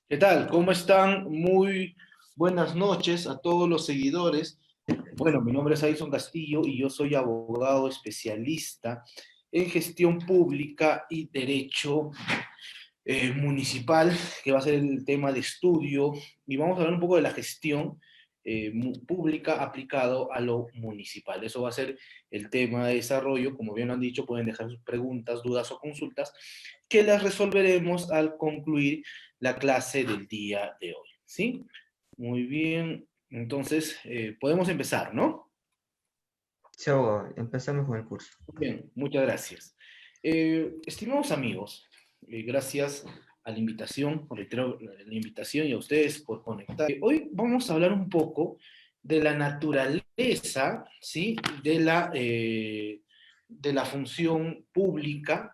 ¿Qué tal? ¿Cómo están? Muy buenas noches a todos los seguidores. Bueno, mi nombre es Aison Castillo y yo soy abogado especialista en gestión pública y derecho municipal, que va a ser el tema de estudio, y vamos a hablar un poco de la gestión pública aplicado a lo municipal. Eso va a ser el tema de desarrollo. Como bien lo han dicho, pueden dejar sus preguntas, dudas o consultas, que las resolveremos al concluir la clase del día de hoy. ¿Sí? Muy bien. Entonces, podemos empezar, ¿no? Sí, abogado, empezamos con el curso. Bien, muchas gracias. Estimados amigos, gracias a la invitación, reitero la invitación y a ustedes por conectar. Hoy vamos a hablar un poco de la naturaleza, ¿sí? De la función pública,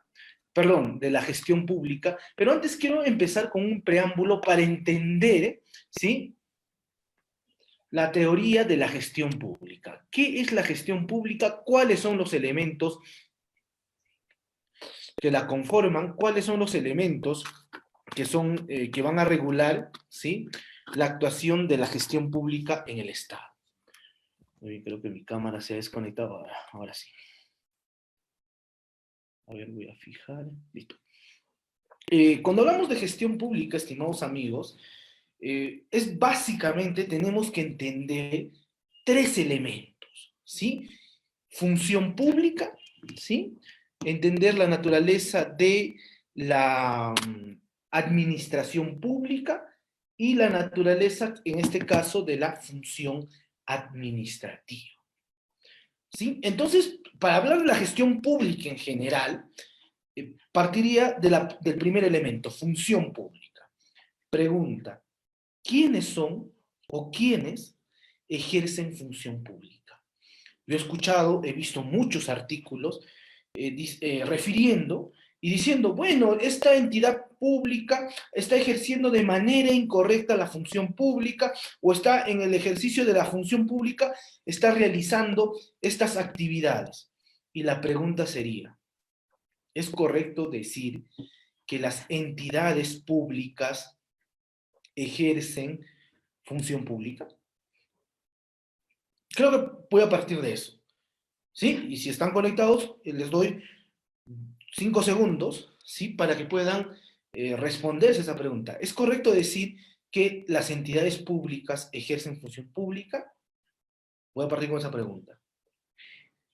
perdón, de la gestión pública, pero antes quiero empezar con un preámbulo para entender, ¿sí? La teoría de la gestión pública. ¿Qué es la gestión pública? ¿Cuáles son los elementos que la conforman? ¿Cuáles son los elementos que van a regular, ¿sí?, la actuación de la gestión pública en el Estado? Creo que mi cámara se ha desconectado ahora sí. A ver, voy a fijar. Listo. Cuando hablamos de gestión pública, estimados amigos, es básicamente, tenemos que entender tres elementos, ¿sí? Función pública, ¿sí? Entender la naturaleza de la administración pública y la naturaleza, en este caso, de la función administrativa, ¿sí? Entonces, para hablar de la gestión pública en general, partiría del primer elemento, función pública. Pregunta: ¿quiénes son o quiénes ejercen función pública? Yo he escuchado, he visto muchos artículos refiriendo y diciendo, bueno, esta entidad pública está ejerciendo de manera incorrecta la función pública, o está en el ejercicio de la función pública, está realizando estas actividades. Y la pregunta sería, ¿es correcto decir que las entidades públicas ejercen función pública? Creo que voy a partir de eso, ¿sí? Y si están conectados, les doy 5 segundos, ¿sí?, para que puedan responderse esa pregunta. ¿Es correcto decir que las entidades públicas ejercen función pública? Voy a partir con esa pregunta,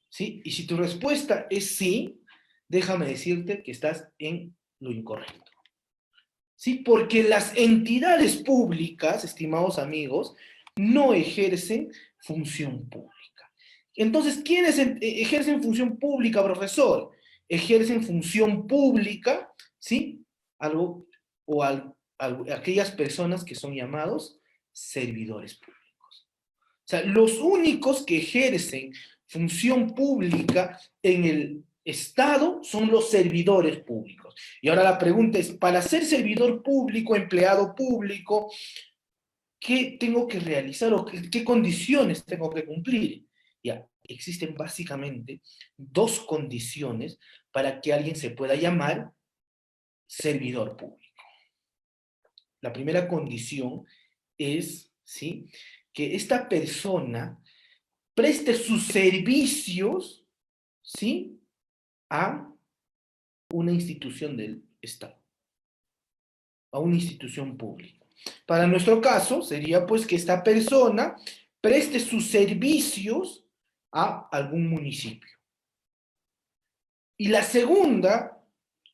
¿sí? Y si tu respuesta es sí, déjame decirte que estás en lo incorrecto, ¿sí? Porque las entidades públicas, estimados amigos, no ejercen función pública. Entonces, ¿quiénes ejercen función pública, profesor? Ejercen función pública, ¿sí? Algo, aquellas personas que son llamados servidores públicos. O sea, los únicos que ejercen función pública en el Estado son los servidores públicos. Y ahora la pregunta es, para ser servidor público, empleado público, ¿qué tengo que realizar o qué condiciones tengo que cumplir? Ya, existen básicamente dos condiciones para que alguien se pueda llamar servidor público. La primera condición es, ¿sí?, que esta persona preste sus servicios, ¿sí?, a una institución del Estado, a una institución pública. Para nuestro caso, sería pues que esta persona preste sus servicios a algún municipio. Y la segunda,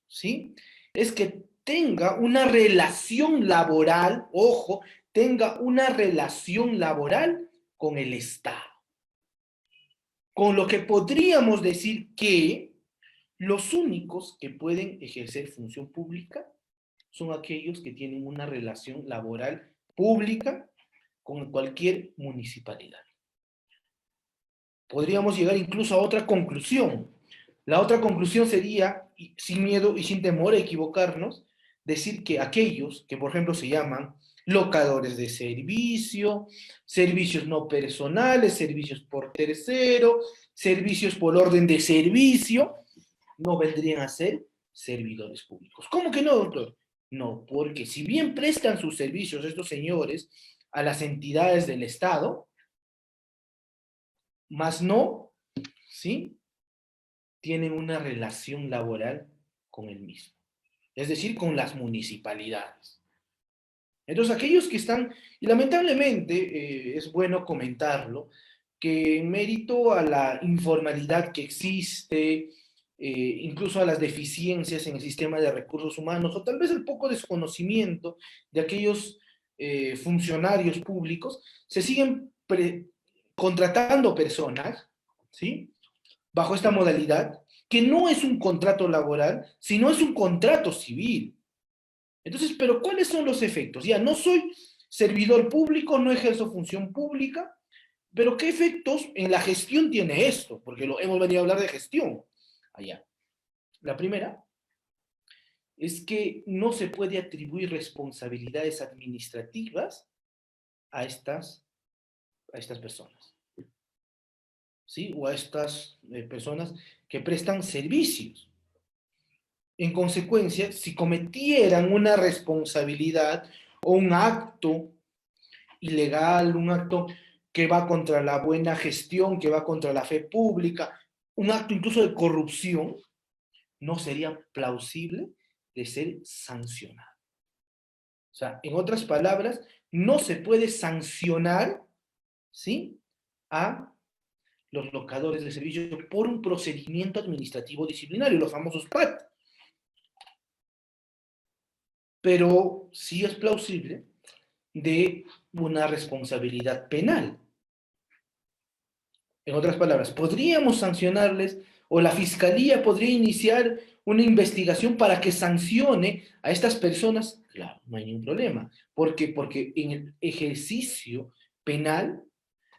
¿sí?, es que tenga una relación laboral, ojo, tenga una relación laboral con el Estado. Con lo que podríamos decir que los únicos que pueden ejercer función pública son aquellos que tienen una relación laboral pública con cualquier municipalidad. Podríamos llegar incluso a otra conclusión. La otra conclusión sería, sin miedo y sin temor a equivocarnos, decir que aquellos que, por ejemplo, se llaman locadores de servicio, servicios no personales, servicios por tercero, servicios por orden de servicio, no vendrían a ser servidores públicos. ¿Cómo que no, doctor? No, porque si bien prestan sus servicios estos señores a las entidades del Estado, más no, ¿sí? Tienen una relación laboral con el mismo, es decir, con las municipalidades. Entonces, aquellos que están, y lamentablemente es bueno comentarlo, que en mérito a la informalidad que existe, incluso a las deficiencias en el sistema de recursos humanos, o tal vez el poco desconocimiento de aquellos funcionarios públicos, se siguen contratando personas, ¿sí? Bajo esta modalidad, que no es un contrato laboral, sino es un contrato civil. Entonces, pero ¿cuáles son los efectos? Ya, no soy servidor público, no ejerzo función pública, pero ¿qué efectos en la gestión tiene esto? Porque hemos venido a hablar de gestión allá. La primera es que no se puede atribuir responsabilidades administrativas a estas personas, ¿sí? O a estas personas que prestan servicios. En consecuencia, si cometieran una responsabilidad o un acto ilegal, un acto que va contra la buena gestión, que va contra la fe pública, un acto incluso de corrupción, no sería plausible de ser sancionado. O sea, en otras palabras, no se puede sancionar, ¿sí?, a los locadores de servicio por un procedimiento administrativo disciplinario, los famosos PAT. Pero sí es plausible de una responsabilidad penal. En otras palabras, podríamos sancionarles o la fiscalía podría iniciar una investigación para que sancione a estas personas. Claro, no hay ningún problema. ¿Por qué? Porque en el ejercicio penal,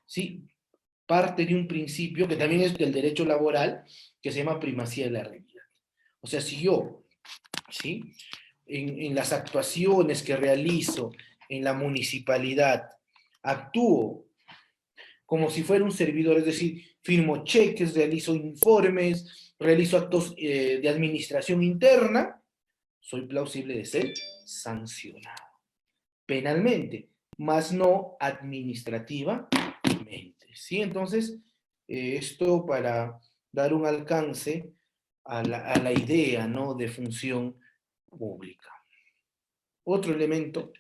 ¿sí?, parte de un principio que también es del derecho laboral, que se llama primacía de la realidad. O sea, si yo, ¿sí?, en las actuaciones que realizo en la municipalidad, actúo como si fuera un servidor, es decir, firmo cheques, realizo informes, realizo actos de administración interna, soy plausible de ser sancionado penalmente, más no administrativamente. ¿Sí? Entonces, esto para dar un alcance a la idea, ¿no?, de función pública. Otro elemento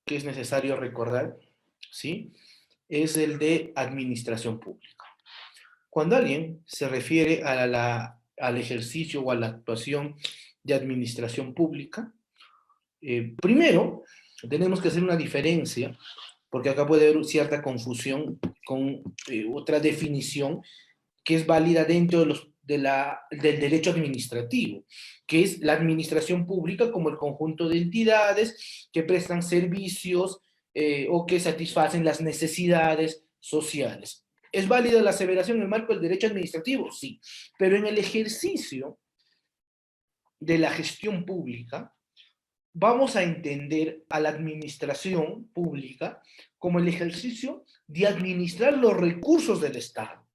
que es necesario recordar, ¿sí?, es el de administración pública. Cuando alguien se refiere al ejercicio o a la actuación de administración pública, primero tenemos que hacer una diferencia, porque acá puede haber cierta confusión con otra definición que es válida dentro del derecho administrativo, que es la administración pública como el conjunto de entidades que prestan servicios o que satisfacen las necesidades sociales. ¿Es válida la aseveración en el marco del derecho administrativo? Sí, pero en el ejercicio de la gestión pública, vamos a entender a la administración pública como el ejercicio de administrar los recursos del Estado.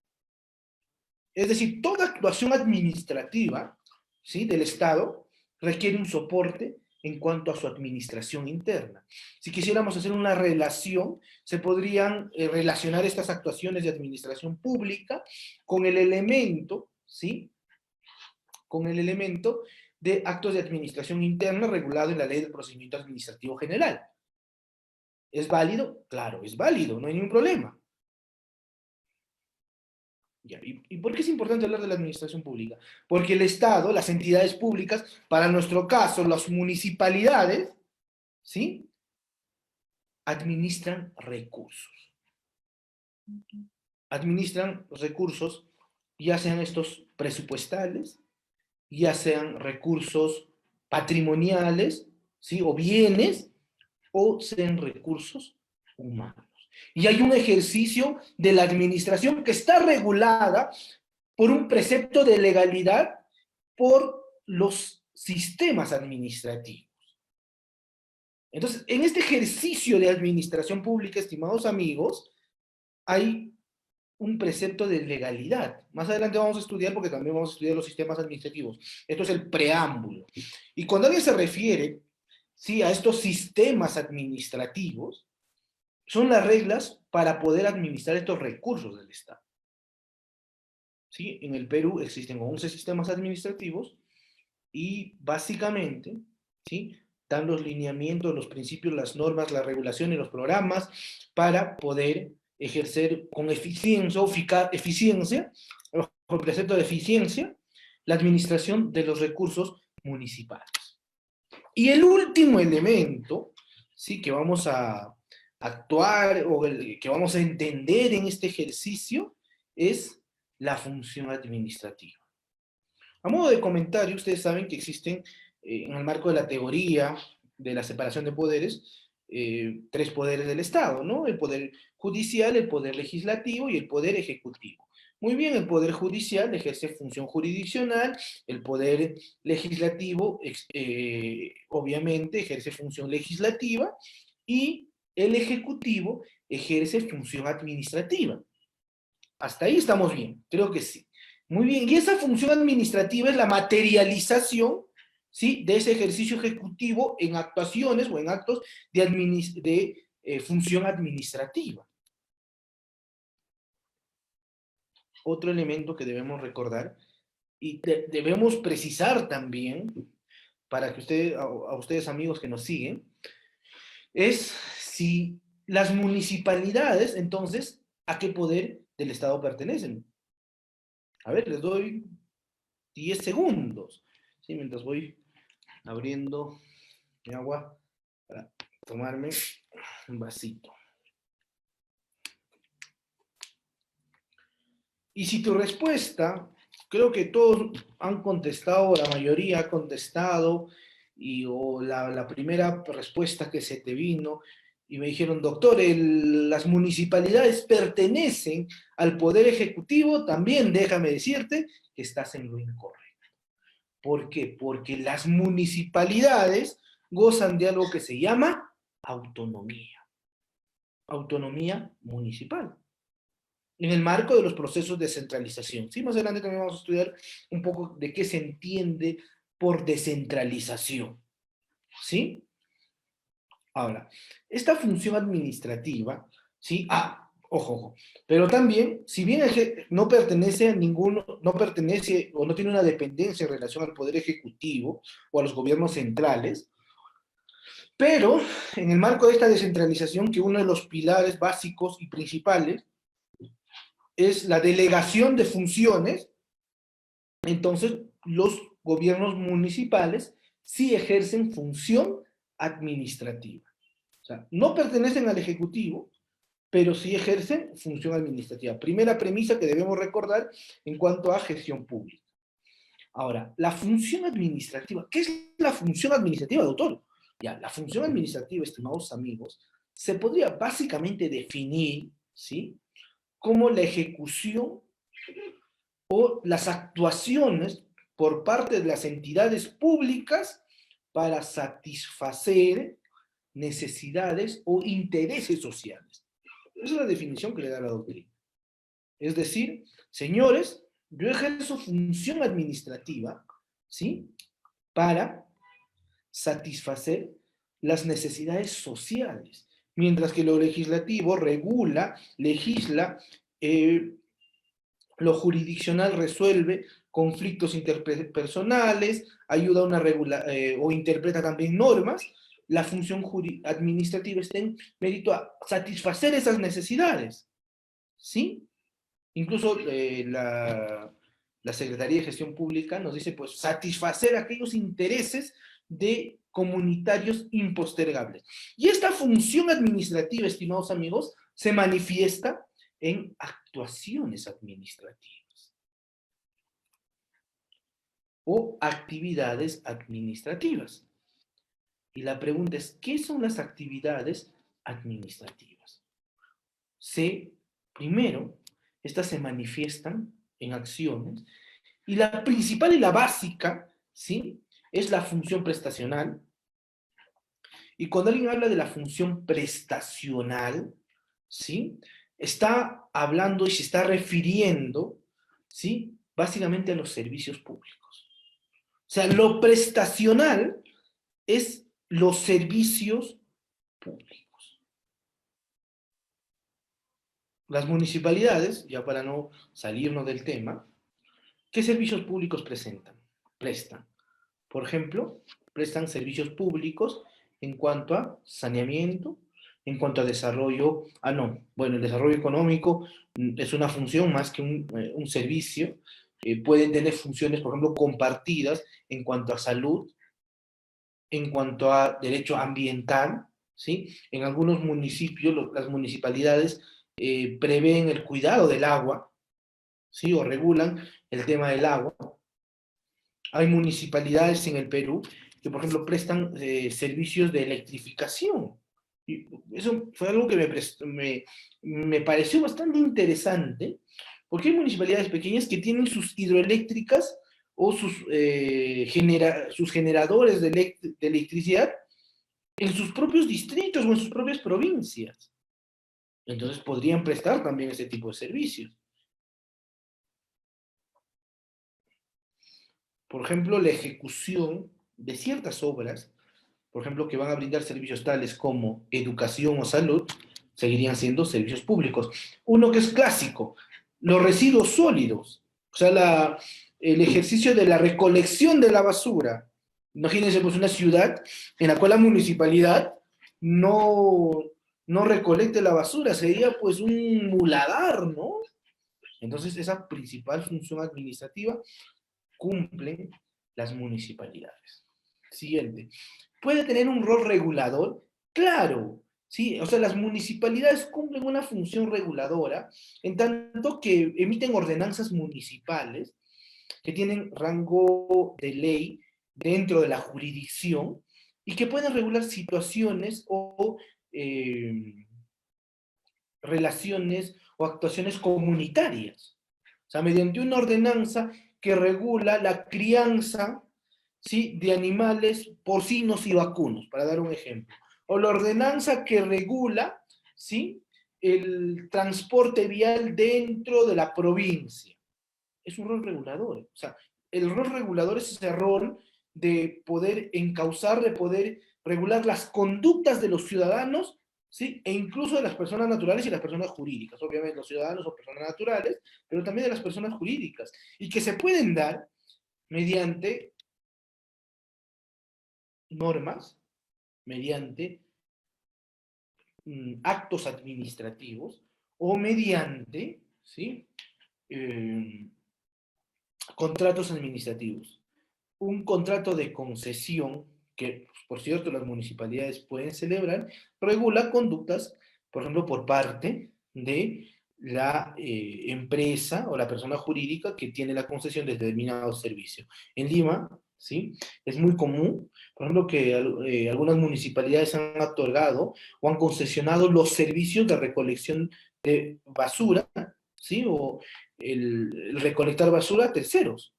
Es decir, toda actuación administrativa, ¿sí?, del Estado requiere un soporte en cuanto a su administración interna. Si quisiéramos hacer una relación, se podrían relacionar estas actuaciones de administración pública con el elemento, ¿sí?, con el elemento de actos de administración interna regulado en la Ley del Procedimiento Administrativo General. ¿Es válido? Claro, es válido, no hay ningún problema. ¿Y por qué es importante hablar de la administración pública? Porque el Estado, las entidades públicas, para nuestro caso, las municipalidades, ¿sí?, administran recursos. Administran recursos, ya sean estos presupuestales, ya sean recursos patrimoniales, ¿sí?, o bienes, o sean recursos humanos. Y hay un ejercicio de la administración que está regulada por un precepto de legalidad por los sistemas administrativos. Entonces, en este ejercicio de administración pública, estimados amigos, hay un precepto de legalidad. Más adelante vamos a estudiar, porque también vamos a estudiar los sistemas administrativos. Esto es el preámbulo. Y cuando alguien se refiere ¿sí? A estos sistemas administrativos, son las reglas para poder administrar estos recursos del Estado. ¿Sí? En el Perú existen 11 sistemas administrativos y básicamente, ¿sí? Dan los lineamientos, los principios, las normas, las regulaciones, los programas para poder ejercer con eficiencia, bajo el precepto de eficiencia, la administración de los recursos municipales. Y el último elemento, ¿sí? Que vamos a actuar o que vamos a entender en este ejercicio es la función administrativa. A modo de comentario, ustedes saben que existen, en el marco de la teoría de la separación de poderes, tres poderes del Estado, ¿no? El poder judicial, el poder legislativo y el poder ejecutivo. Muy bien, el poder judicial ejerce función jurisdiccional, el poder legislativo, obviamente, ejerce función legislativa y el ejecutivo ejerce función administrativa. Hasta ahí estamos bien, creo que sí. Muy bien, y esa función administrativa es la materialización, ¿sí? De ese ejercicio ejecutivo en actuaciones o en actos de función administrativa. Otro elemento que debemos recordar y debemos precisar también, para que a ustedes amigos que nos siguen, es si las municipalidades, entonces, ¿a qué poder del Estado pertenecen? A ver, les doy 10 segundos, ¿sí? Mientras voy abriendo mi agua para tomarme un vasito. Y si tu respuesta, creo que todos han contestado, la mayoría ha contestado, o la primera respuesta que se te vino, y me dijeron, doctor, las municipalidades pertenecen al Poder Ejecutivo, también déjame decirte que estás en lo incorrecto. ¿Por qué? Porque las municipalidades gozan de algo que se llama autonomía. Autonomía municipal. En el marco de los procesos de descentralización. Sí, más adelante también vamos a estudiar un poco de qué se entiende por descentralización. ¿Sí? Ahora, esta función administrativa, ¿sí? Ojo, pero también, si bien no pertenece a ninguno, no pertenece o no tiene una dependencia en relación al Poder Ejecutivo o a los gobiernos centrales, pero en el marco de esta descentralización, que uno de los pilares básicos y principales es la delegación de funciones, entonces los gobiernos municipales sí ejercen función administrativa. O sea, no pertenecen al Ejecutivo, pero sí ejercen función administrativa. Primera premisa que debemos recordar en cuanto a gestión pública. Ahora, la función administrativa. ¿Qué es la función administrativa, doctor? Ya, la función administrativa, estimados amigos, se podría básicamente definir, ¿sí?, como la ejecución o las actuaciones por parte de las entidades públicas para satisfacer necesidades o intereses sociales. Esa es la definición que le da la doctrina. Es decir, señores, yo ejerzo función administrativa, ¿sí?, para satisfacer las necesidades sociales, mientras que lo legislativo regula, legisla, lo jurisdiccional resuelve conflictos interpersonales, ayuda a una o interpreta también normas. La función administrativa está en mérito a satisfacer esas necesidades, ¿sí? Incluso la Secretaría de Gestión Pública nos dice, pues, satisfacer aquellos intereses de comunitarios impostergables. Y esta función administrativa, estimados amigos, se manifiesta en actuaciones administrativas o actividades administrativas. Y la pregunta es, ¿qué son las actividades administrativas? Primero, estas se manifiestan en acciones, y la principal y la básica, ¿sí?, es la función prestacional. Y cuando alguien habla de la función prestacional, ¿sí?, está hablando y se está refiriendo, ¿sí?, básicamente a los servicios públicos. O sea, lo prestacional es los servicios públicos. Las municipalidades, ya para no salirnos del tema, ¿qué servicios públicos prestan? Por ejemplo, prestan servicios públicos en cuanto a saneamiento, en cuanto a desarrollo, no, bueno, el desarrollo económico es una función más que un servicio, pueden tener funciones, por ejemplo, compartidas en cuanto a salud, en cuanto a derecho ambiental, ¿sí? En algunos municipios, las municipalidades prevén el cuidado del agua, ¿sí? O regulan el tema del agua. Hay municipalidades en el Perú que, por ejemplo, prestan servicios de electrificación. Y eso fue algo que me pareció bastante interesante, porque hay municipalidades pequeñas que tienen sus hidroeléctricas o sus generadores de electricidad en sus propios distritos o en sus propias provincias. Entonces podrían prestar también ese tipo de servicios. Por ejemplo, la ejecución de ciertas obras, por ejemplo, que van a brindar servicios tales como educación o salud, seguirían siendo servicios públicos. Uno que es clásico, los residuos sólidos, o sea, el ejercicio de la recolección de la basura. Imagínense pues una ciudad en la cual la municipalidad no, no recolecte la basura, sería pues un muladar, ¿no? Entonces esa principal función administrativa cumplen las municipalidades. Siguiente. ¿Puede tener un rol regulador? Claro, sí, o sea, las municipalidades cumplen una función reguladora en tanto que emiten ordenanzas municipales que tienen rango de ley dentro de la jurisdicción y que pueden regular situaciones o relaciones o actuaciones comunitarias. O sea, mediante una ordenanza que regula la crianza, ¿sí?, de animales porcinos y vacunos, para dar un ejemplo. O la ordenanza que regula, ¿sí?, el transporte vial dentro de la provincia. Es un rol regulador. O sea, el rol regulador es ese rol de poder encauzar, de poder regular las conductas de los ciudadanos, ¿sí?, e incluso de las personas naturales y las personas jurídicas. Obviamente los ciudadanos son personas naturales, pero también de las personas jurídicas, y que se pueden dar mediante normas, mediante actos administrativos o mediante, ¿sí?, contratos administrativos. Un contrato de concesión, que por cierto las municipalidades pueden celebrar, regula conductas, por ejemplo, por parte de la empresa o la persona jurídica que tiene la concesión de determinado servicio. En Lima, ¿sí?, es muy común, por ejemplo, que algunas municipalidades han otorgado o han concesionado los servicios de recolección de basura, ¿sí?, o el recolectar basura a terceros.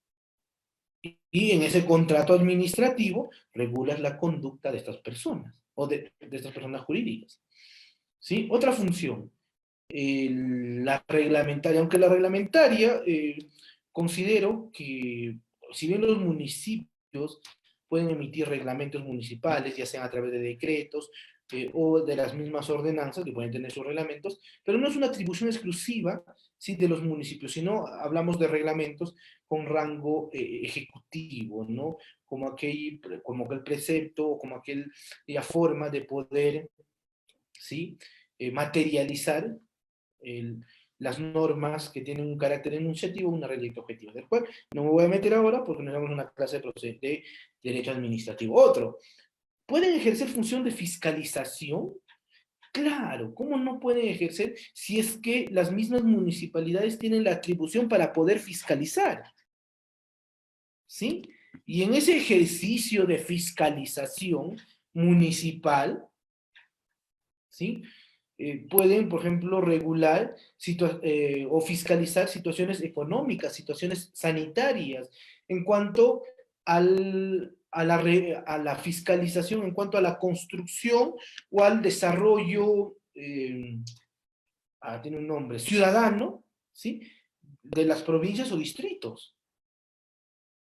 Y en ese contrato administrativo regulas la conducta de estas personas o de estas personas jurídicas. ¿Sí? Otra función, la reglamentaria. Aunque la reglamentaria, considero que si bien los municipios pueden emitir reglamentos municipales, ya sean a través de decretos o de las mismas ordenanzas, que pueden tener sus reglamentos, pero no es una atribución exclusiva, ¿sí?, de los municipios, sino hablamos de reglamentos con rango ejecutivo, ¿no? Como aquel precepto o como aquella forma de poder, ¿sí?, materializar el, las normas que tienen un carácter enunciativo, una regla objetiva. Del cual no me voy a meter ahora porque nos damos una clase de derecho administrativo. Otro, ¿pueden ejercer función de fiscalización? Claro, ¿cómo no pueden ejercer si es que las mismas municipalidades tienen la atribución para poder fiscalizar? ¿Sí? Y en ese ejercicio de fiscalización municipal, ¿sí?, pueden, por ejemplo, regular o fiscalizar situaciones económicas, situaciones sanitarias, en cuanto a la fiscalización, en cuanto a la construcción o al desarrollo, tiene un nombre, ciudadano, ¿sí?, de las provincias o distritos.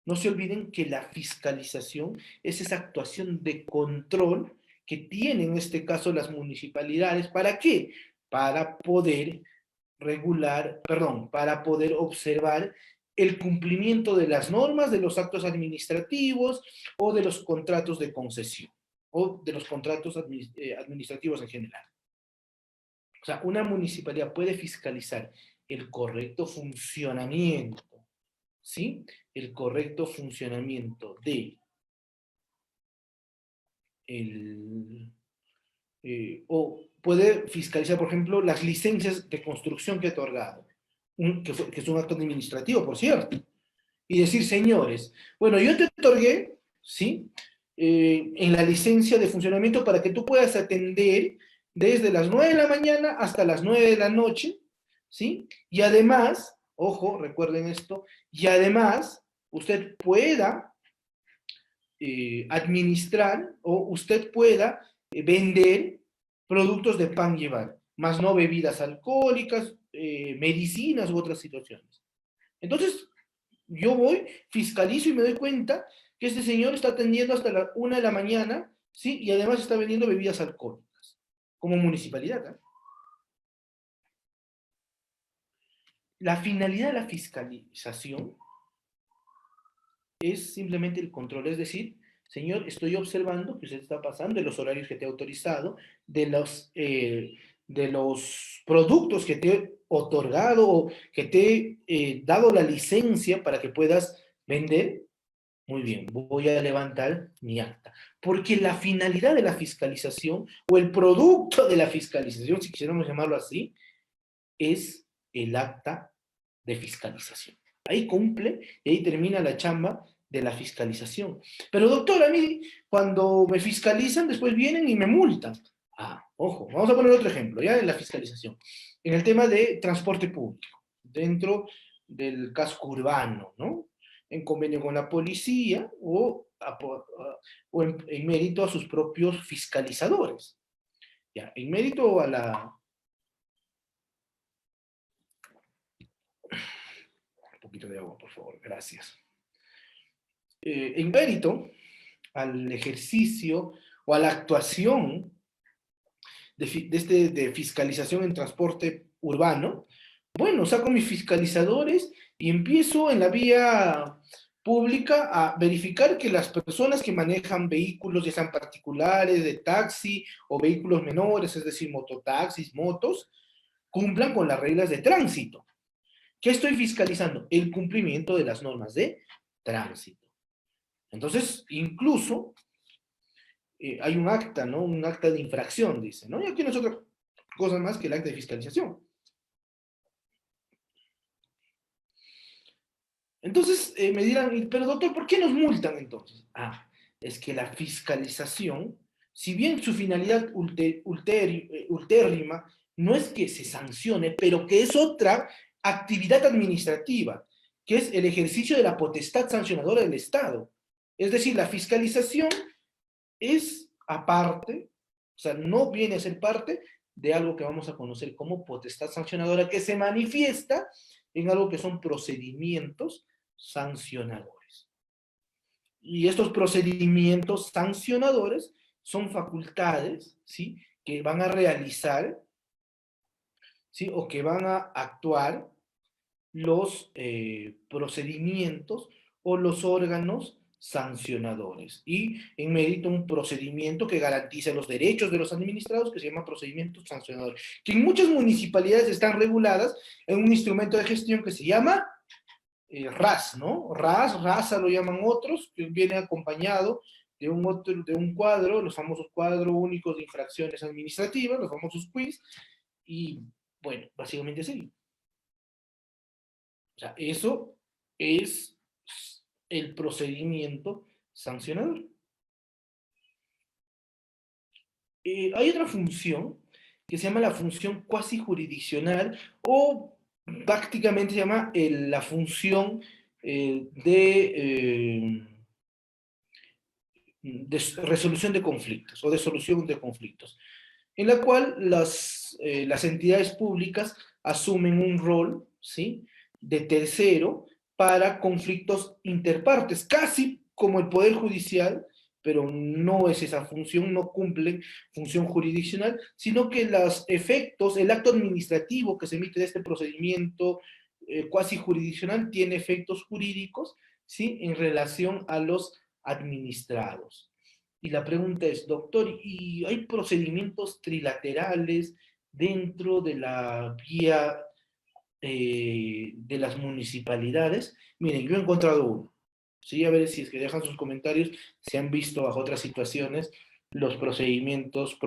No se olviden que la fiscalización es esa actuación de control que tienen en este caso las municipalidades. ¿Para qué? Para poder regular, perdón, para poder observar el cumplimiento de las normas de los actos administrativos o de los contratos de concesión o de los contratos administrativos en general. O sea, una municipalidad puede fiscalizar el correcto funcionamiento, ¿sí? El correcto funcionamiento de o puede fiscalizar, por ejemplo, las licencias de construcción que ha otorgado, que es un acto administrativo, por cierto, y decir, señores, bueno, yo te otorgué, ¿sí? En la licencia de funcionamiento para que tú puedas atender desde las 9 de la mañana hasta las 9 de la noche, ¿sí? Y además, ojo, recuerden esto, y además usted pueda administrar o usted pueda vender productos de pan llevar, más no bebidas alcohólicas, medicinas u otras situaciones. Entonces, yo voy, fiscalizo y me doy cuenta que este señor está atendiendo hasta la 1 de la mañana, ¿sí? Y además está vendiendo bebidas alcohólicas, como municipalidad, ¿eh? La finalidad de la fiscalización es simplemente el control, es decir, señor, estoy observando que usted está pasando de los horarios que te he autorizado, de los productos que te he otorgado o que te he dado la licencia para que puedas vender. Muy bien, voy a levantar mi acta. Porque la finalidad de la fiscalización, o el producto de la fiscalización, si quisiéramos llamarlo así, es el acta de fiscalización. Ahí cumple y ahí termina la chamba de la fiscalización. Pero doctor, a mí cuando me fiscalizan, después vienen y me multan. Ah, ojo, vamos a poner otro ejemplo, ya en la fiscalización. En el tema de transporte público, dentro del casco urbano, ¿no? En convenio con la policía o en mérito a sus propios fiscalizadores. Ya, en mérito a la... Un poquito de agua, por favor, gracias. En mérito al ejercicio o a la actuación de fiscalización en transporte urbano, bueno, saco mis fiscalizadores y empiezo en la vía pública a verificar que las personas que manejan vehículos, ya sean particulares, de taxi o vehículos menores, es decir, mototaxis, motos, cumplan con las reglas de tránsito. ¿Qué estoy fiscalizando? El cumplimiento de las normas de tránsito. Entonces, incluso hay un acta, ¿no? Un acta de infracción, dice, ¿no? Y aquí no es otra cosa más que el acta de fiscalización. Entonces, me dirán, pero doctor, ¿por qué nos multan entonces? Ah, es que la fiscalización, si bien su finalidad ultérrima no es que se sancione, pero que es otra actividad administrativa, que es el ejercicio de la potestad sancionadora del Estado. Es decir, la fiscalización es aparte, o sea, no viene a ser parte de algo que vamos a conocer como potestad sancionadora, que se manifiesta en algo que son procedimientos sancionadores. Y estos procedimientos sancionadores son facultades, ¿sí?, que van a realizar, ¿sí?, o que van a actuar los procedimientos o los órganos sancionadores y en mérito a un procedimiento que garantice los derechos de los administrados que se llama procedimiento sancionador, que en muchas municipalidades están reguladas en un instrumento de gestión que se llama RAS, ¿no? RASA lo llaman otros, que viene acompañado de un cuadro, los famosos cuadros únicos de infracciones administrativas, los famosos quiz, y bueno, básicamente así. O sea, eso es el procedimiento sancionador. Hay otra función que se llama la función cuasi jurisdiccional o prácticamente se llama la función de resolución de conflictos o de solución de conflictos, en la cual las entidades públicas asumen un rol, ¿sí?, de tercero para conflictos interpartes, casi como el Poder Judicial, pero no es esa función, no cumplen función jurisdiccional, sino que los efectos, el acto administrativo que se emite de este procedimiento cuasi jurisdiccional tiene efectos jurídicos, ¿sí?, en relación a los administrados. Y la pregunta es, doctor, ¿y hay procedimientos trilaterales dentro de la vía de las municipalidades? Miren, yo he encontrado uno. Sí, a ver si es que dejan sus comentarios, si han visto bajo otras situaciones los procedimientos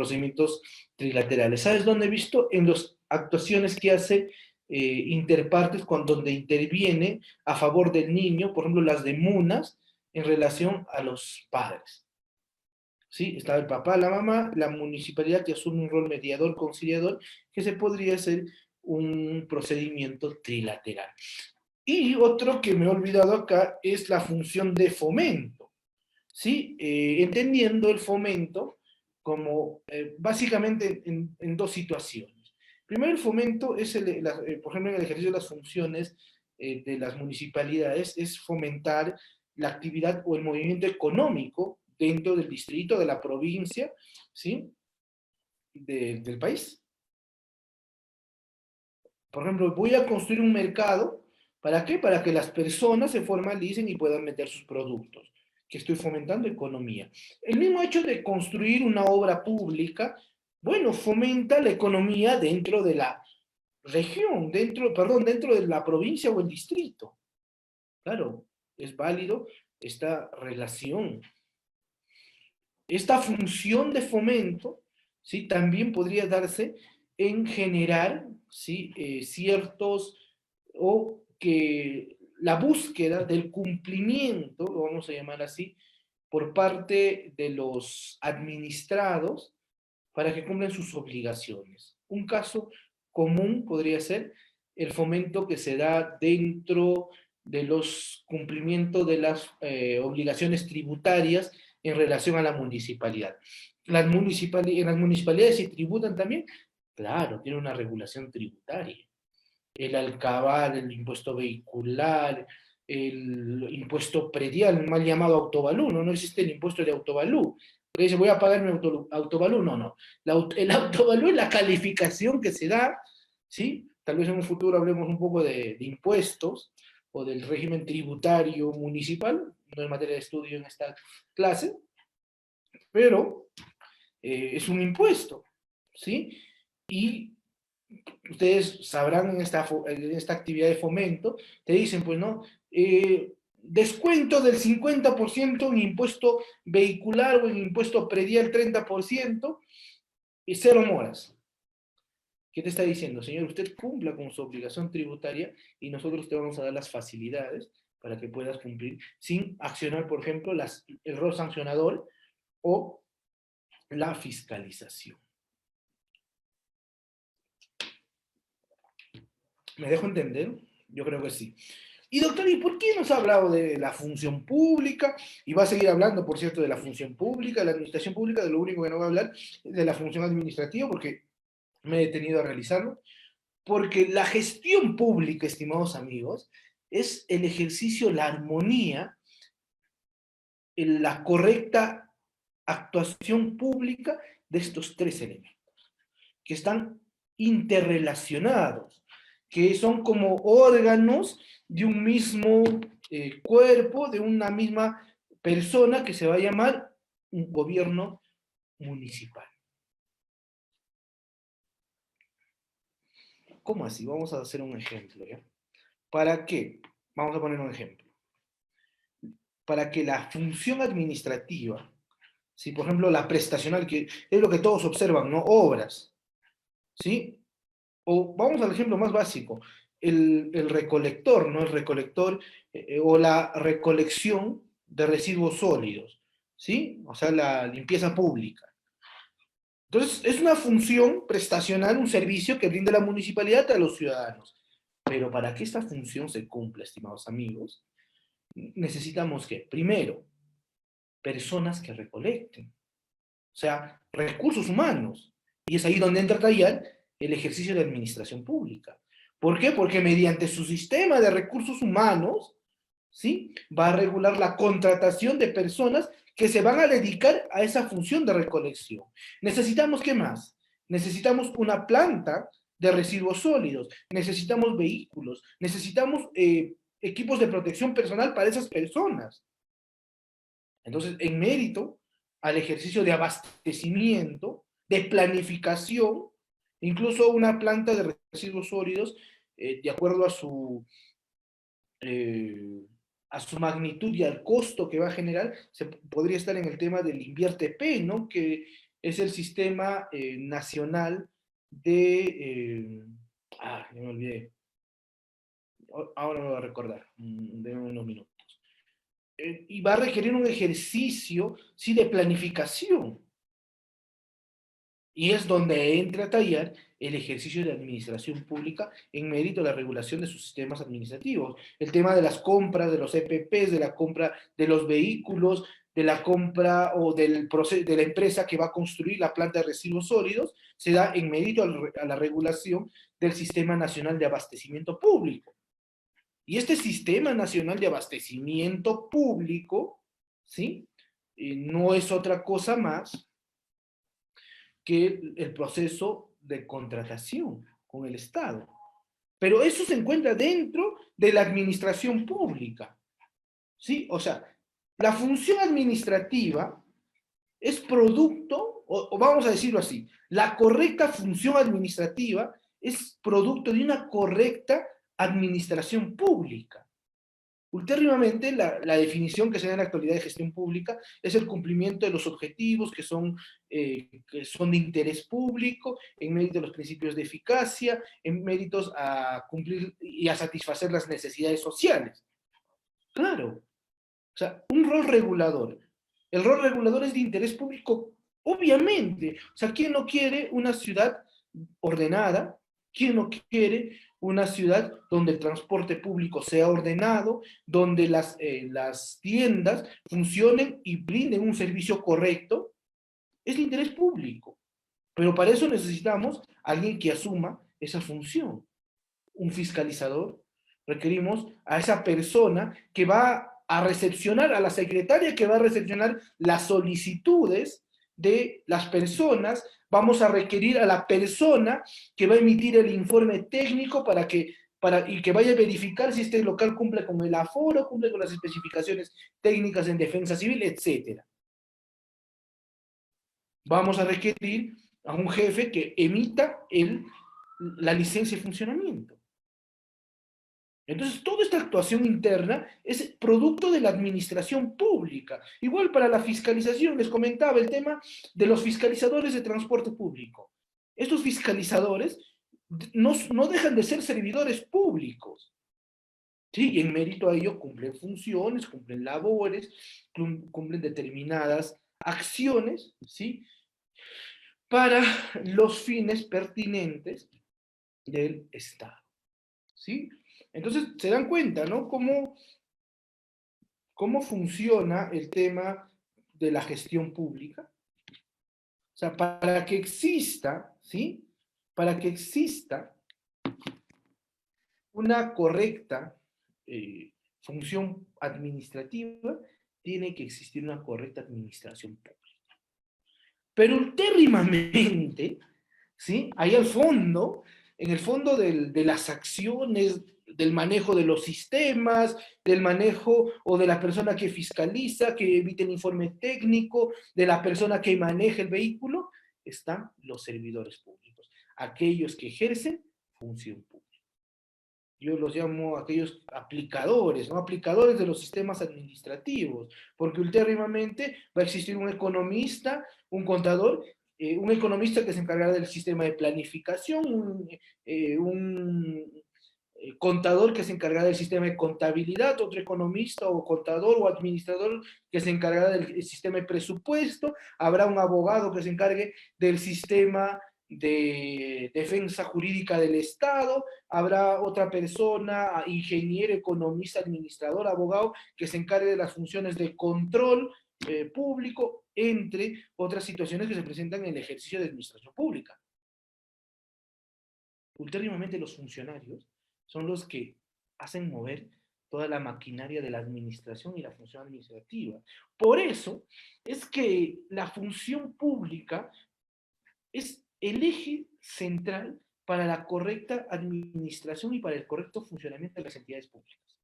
trilaterales. ¿Sabes dónde he visto? En las actuaciones que hace interpartes cuando donde interviene a favor del niño, por ejemplo, las de MUNAS en relación a los padres. ¿Sí? Está el papá, la mamá, la municipalidad que asume un rol mediador, conciliador, que se podría hacer un procedimiento trilateral. Y otro que me he olvidado acá es la función de fomento, ¿sí? Entendiendo el fomento como básicamente en dos situaciones. Primero, el fomento es, por ejemplo, en el ejercicio de las funciones de las municipalidades, es fomentar la actividad o el movimiento económico dentro del distrito, de la provincia, ¿sí?, del país. Por ejemplo, voy a construir un mercado, ¿para qué? Para que las personas se formalicen y puedan meter sus productos, que estoy fomentando economía. El mismo hecho de construir una obra pública, bueno, fomenta la economía dentro de la región, dentro de la provincia o el distrito. Claro, es válido esta relación. Esta función de fomento, ¿sí?, también podría darse en generar, ¿sí?, ciertos, o que la búsqueda del cumplimiento, lo vamos a llamar así, por parte de los administrados para que cumplan sus obligaciones. Un caso común podría ser el fomento que se da dentro de los cumplimientos de las obligaciones tributarias en relación a la municipalidad. En las municipalidades se tributan también, claro, tiene una regulación tributaria. El alcaval, el impuesto vehicular, el impuesto predial, mal llamado autovalú, no existe el impuesto de autovalú. Porque dice, voy a pagar mi autovalú, no. El autovalú es la calificación que se da, ¿sí? Tal vez en un futuro hablemos un poco de impuestos o del régimen tributario municipal, no es materia de estudio en esta clase, pero es un impuesto, ¿sí? Y ustedes sabrán en esta actividad de fomento, te dicen, pues no, descuento del 50% en impuesto vehicular o en impuesto predial 30% y cero moras. ¿Qué te está diciendo? Señor, usted cumpla con su obligación tributaria y nosotros te vamos a dar las facilidades para que puedas cumplir sin accionar, por ejemplo, el rol sancionador o la fiscalización. ¿Me dejo entender? Yo creo que sí. Y doctor, ¿y por qué nos ha hablado de la función pública? Y va a seguir hablando, por cierto, de la función pública, de la administración pública, de lo único que no va a hablar es de la función administrativa, porque me he detenido a realizarlo. Porque la gestión pública, estimados amigos, es el ejercicio, la armonía, la correcta actuación pública de estos tres elementos, que están interrelacionados, que son como órganos de un mismo cuerpo, de una misma persona que se va a llamar un gobierno municipal. ¿Cómo así? Vamos a hacer un ejemplo, ¿ya? ¿Para qué? Vamos a poner un ejemplo. Para que la función administrativa, ¿sí?, por ejemplo, la prestacional, que es lo que todos observan, ¿no? Obras, ¿sí? O vamos al ejemplo más básico, el recolector, ¿no? El recolector o la recolección de residuos sólidos, ¿sí? O sea, la limpieza pública. Entonces, es una función prestacional, un servicio que brinda la municipalidad a los ciudadanos. Pero para que esta función se cumpla, estimados amigos, necesitamos que, primero, personas que recolecten, o sea, recursos humanos. Y es ahí donde entra a tallar el ejercicio de administración pública. ¿Por qué? Porque mediante su sistema de recursos humanos, ¿sí? Va a regular la contratación de personas que se van a dedicar a esa función de recolección. Necesitamos, ¿qué más? Necesitamos una planta de residuos sólidos, necesitamos vehículos, necesitamos equipos de protección personal para esas personas. Entonces, en mérito al ejercicio de abastecimiento, de planificación, incluso una planta de residuos sólidos, de acuerdo eh, a su magnitud y al costo que va a generar, se podría estar en el tema del INVIERTE-P, ¿no? Que es el sistema nacional ya me olvidé. Ahora me voy a recordar, de unos minutos. Y va a requerir un ejercicio, sí, de planificación. Y es donde entra a tallar el ejercicio de administración pública en mérito de la regulación de sus sistemas administrativos. El tema de las compras, de los EPPs, de la compra de los vehículos, de la compra o del proceso, de la empresa que va a construir la planta de residuos sólidos, se da en mérito a la regulación del Sistema Nacional de Abastecimiento Público. Y este Sistema Nacional de Abastecimiento Público, ¿sí? No es otra cosa más que el proceso de contratación con el Estado. Pero eso se encuentra dentro de la administración pública, ¿sí? O sea, la función administrativa es producto, o vamos a decirlo así, la correcta función administrativa es producto de una correcta administración pública. Ultérrimamente, la definición que se da en la actualidad de gestión pública es el cumplimiento de los objetivos que son de interés público, en mérito de los principios de eficacia, en méritos a cumplir y a satisfacer las necesidades sociales. Claro, o sea, un rol regulador. El rol regulador es de interés público, obviamente. O sea, ¿quién no quiere una ciudad ordenada? ¿Quién no quiere una ciudad donde el transporte público sea ordenado, donde las tiendas funcionen y brinden un servicio correcto? Es de interés público. Pero para eso necesitamos alguien que asuma esa función. Un fiscalizador, requerimos a esa persona que va a recepcionar, a la secretaria que va a recepcionar las solicitudes de las personas, vamos a requerir a la persona que va a emitir el informe técnico y que vaya a verificar si este local cumple con el aforo, cumple con las especificaciones técnicas en defensa civil, etc. Vamos a requerir a un jefe que emita la licencia de funcionamiento. Entonces, toda esta actuación interna es producto de la administración pública. Igual para la fiscalización, les comentaba el tema de los fiscalizadores de transporte público. Estos fiscalizadores no dejan de ser servidores públicos. ¿Sí? Y en mérito a ello cumplen funciones, cumplen labores, cumplen determinadas acciones, ¿sí? Para los fines pertinentes del Estado. ¿Sí? Entonces, se dan cuenta, ¿no? ¿Cómo funciona el tema de la gestión pública? O sea, para que exista, ¿sí? Para que exista una correcta función administrativa, tiene que existir una correcta administración pública. Pero ultérrimamente, ¿sí? Ahí al fondo, en el fondo de las acciones, del manejo de los sistemas, del manejo o de la persona que fiscaliza, que emite el informe técnico, de la persona que maneja el vehículo, están los servidores públicos, aquellos que ejercen función pública. Yo los llamo aquellos aplicadores, ¿no? Aplicadores de los sistemas administrativos, porque ultérrimamente va a existir un economista, un contador, un economista que se encargará del sistema de planificación, un contador que se encargará del sistema de contabilidad, otro economista o contador o administrador que se encargará del sistema de presupuesto, habrá un abogado que se encargue del sistema de defensa jurídica del Estado, habrá otra persona, ingeniero, economista, administrador, abogado, que se encargue de las funciones de control público, entre otras situaciones que se presentan en el ejercicio de administración pública. Ultérrimamente los funcionarios son los que hacen mover toda la maquinaria de la administración y la función administrativa. Por eso es que la función pública es el eje central para la correcta administración y para el correcto funcionamiento de las entidades públicas.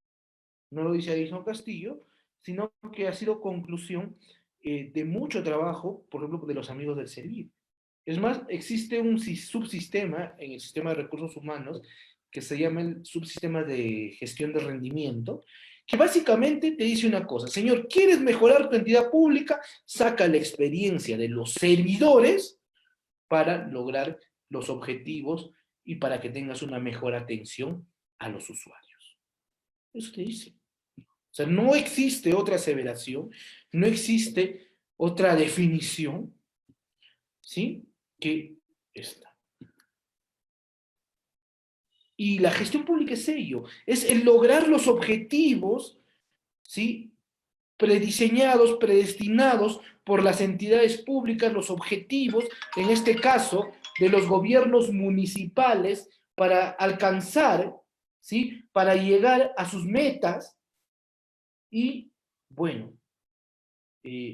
No lo dice Edison Castillo, sino que ha sido conclusión de mucho trabajo, por ejemplo, de los amigos del CERVIR. Es más, existe un subsistema en el sistema de recursos humanos que se llama el subsistema de gestión de rendimiento, que básicamente te dice una cosa: señor, ¿quieres mejorar tu entidad pública? Saca la experiencia de los servidores para lograr los objetivos y para que tengas una mejor atención a los usuarios. Eso te dice. O sea, no existe otra aseveración, no existe otra definición, ¿sí?, que esta. Y la gestión pública es ello, es el lograr los objetivos, ¿sí?, prediseñados, predestinados por las entidades públicas, los objetivos, en este caso, de los gobiernos municipales para alcanzar, ¿sí?, para llegar a sus metas y, bueno,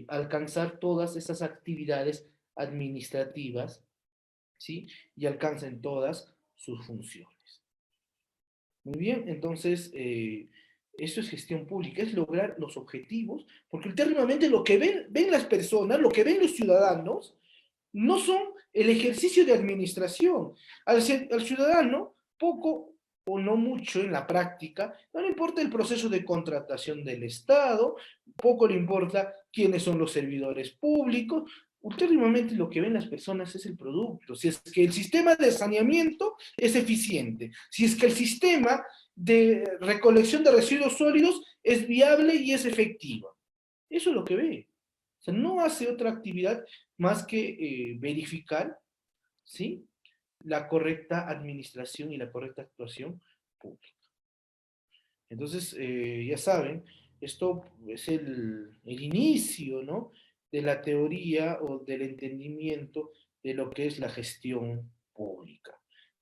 alcanzar todas esas actividades administrativas, ¿sí?, y alcancen todas sus funciones. Muy bien, entonces, eso es gestión pública, es lograr los objetivos, porque últimamente lo que ven las personas, lo que ven los ciudadanos, no son el ejercicio de administración. Al ciudadano, poco o no mucho en la práctica, no le importa el proceso de contratación del Estado, poco le importa quiénes son los servidores públicos. Últimamente lo que ven las personas es el producto, si es que el sistema de saneamiento es eficiente, si es que el sistema de recolección de residuos sólidos es viable y es efectiva. Eso es lo que ve. O sea, no hace otra actividad más que verificar, ¿sí?, la correcta administración y la correcta actuación pública. Entonces, ya saben, esto es el inicio, ¿no?, de la teoría o del entendimiento de lo que es la gestión pública.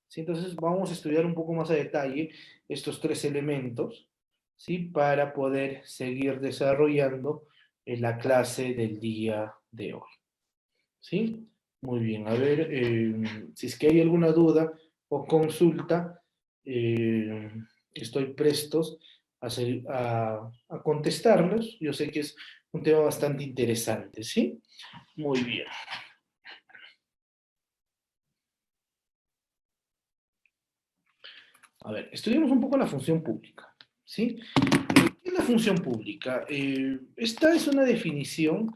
¿Sí? Entonces, vamos a estudiar un poco más a detalle estos tres elementos, ¿sí?, para poder seguir desarrollando la clase del día de hoy. ¿Sí? Muy bien, a ver, si es que hay alguna duda o consulta, estoy prestos a contestarlos. Yo sé que es un tema bastante interesante, ¿sí? Muy bien. A ver, estudiemos un poco la función pública, ¿sí? ¿Qué es la función pública? Esta es una definición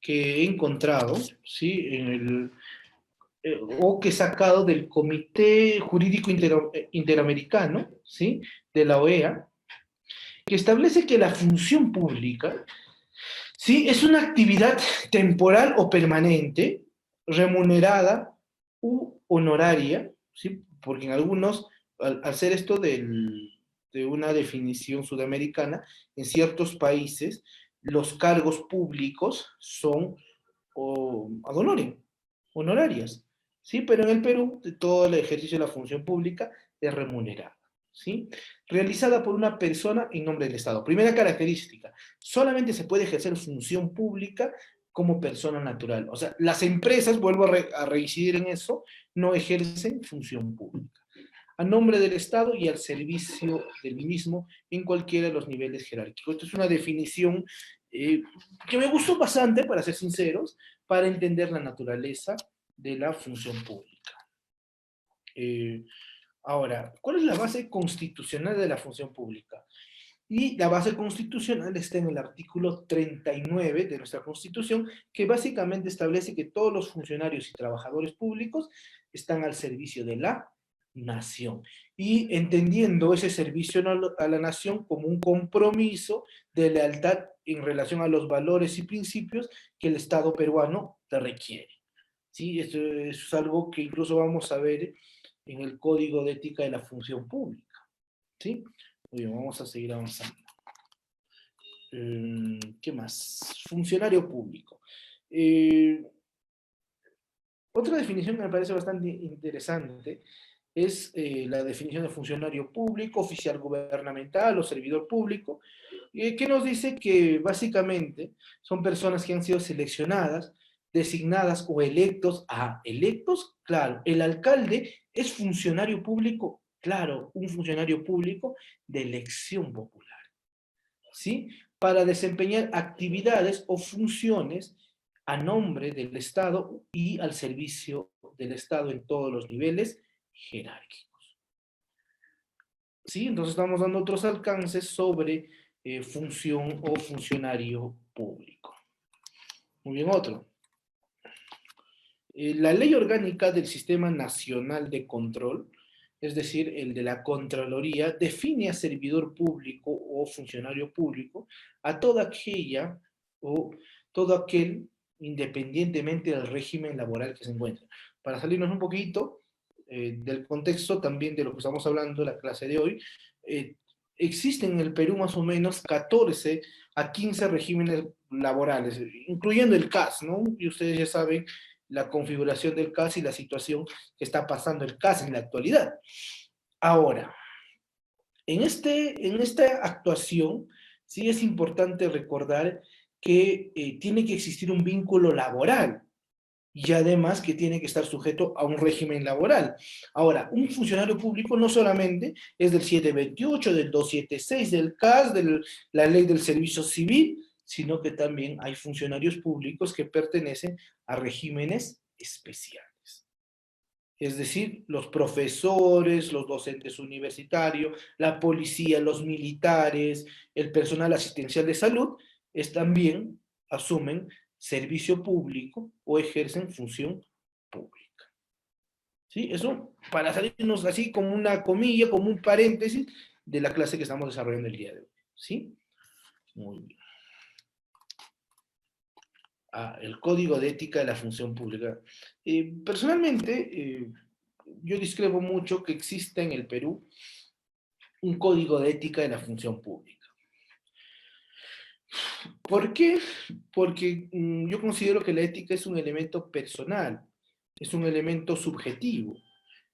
que he encontrado, ¿sí?, o que he sacado del Comité Jurídico Interamericano, ¿sí?, de la OEA, que establece que la función pública, ¿sí?, es una actividad temporal o permanente, remunerada u honoraria, ¿sí?, porque en algunos, al hacer esto de una definición sudamericana, en ciertos países los cargos públicos son ad honorem, honorarias, ¿sí? Pero en el Perú todo el ejercicio de la función pública es remunerada, ¿sí? Realizada por una persona en nombre del Estado. Primera característica: solamente se puede ejercer función pública como persona natural. O sea, las empresas, vuelvo a reincidir en eso, no ejercen función pública. A nombre del Estado y al servicio del mismo en cualquiera de los niveles jerárquicos. Esto es una definición que me gustó bastante, para ser sinceros, para entender la naturaleza de la función pública. Ahora, ¿cuál es la base constitucional de la función pública? Y la base constitucional está en el artículo 39 de nuestra Constitución, que básicamente establece que todos los funcionarios y trabajadores públicos están al servicio de la nación. Y entendiendo ese servicio a la nación como un compromiso de lealtad en relación a los valores y principios que el Estado peruano te requiere. ¿Sí? Esto es algo que incluso vamos a ver en el Código de Ética de la Función Pública. ¿Sí? Muy bien, vamos a seguir avanzando. ¿Qué más? Funcionario público. Otra definición que me parece bastante interesante es la definición de funcionario público, oficial gubernamental o servidor público, que nos dice que básicamente son personas que han sido seleccionadas, designadas o electos. Electos, claro, el alcalde es funcionario público, claro, un funcionario público de elección popular, ¿sí? Para desempeñar actividades o funciones a nombre del Estado y al servicio del Estado en todos los niveles jerárquicos. ¿Sí? Entonces estamos dando otros alcances sobre función o funcionario público. Muy bien, otro. La ley orgánica del Sistema Nacional de Control, es decir, el de la Contraloría, define a servidor público o funcionario público a toda aquella o todo aquel, independientemente del régimen laboral que se encuentre. Para salirnos un poquito del contexto también de lo que estamos hablando en la clase de hoy, existen en el Perú más o menos 14 a 15 regímenes laborales, incluyendo el CAS, ¿no? Y ustedes ya saben la configuración del CAS y la situación que está pasando el CAS en la actualidad. Ahora, en esta actuación, sí es importante recordar que tiene que existir un vínculo laboral y además que tiene que estar sujeto a un régimen laboral. Ahora, un funcionario público no solamente es del 728, del 276, del CAS, de la ley del servicio civil, sino que también hay funcionarios públicos que pertenecen a regímenes especiales. Es decir, los profesores, los docentes universitarios, la policía, los militares, el personal asistencial de salud, también asumen servicio público o ejercen función pública. ¿Sí? Eso para salirnos así como una comilla, como un paréntesis de la clase que estamos desarrollando el día de hoy. ¿Sí? Muy bien. El código de ética de la función pública. Personalmente, yo discrepo mucho que exista en el Perú un código de ética de la función pública. ¿Por qué? Porque yo considero que la ética es un elemento personal, es un elemento subjetivo.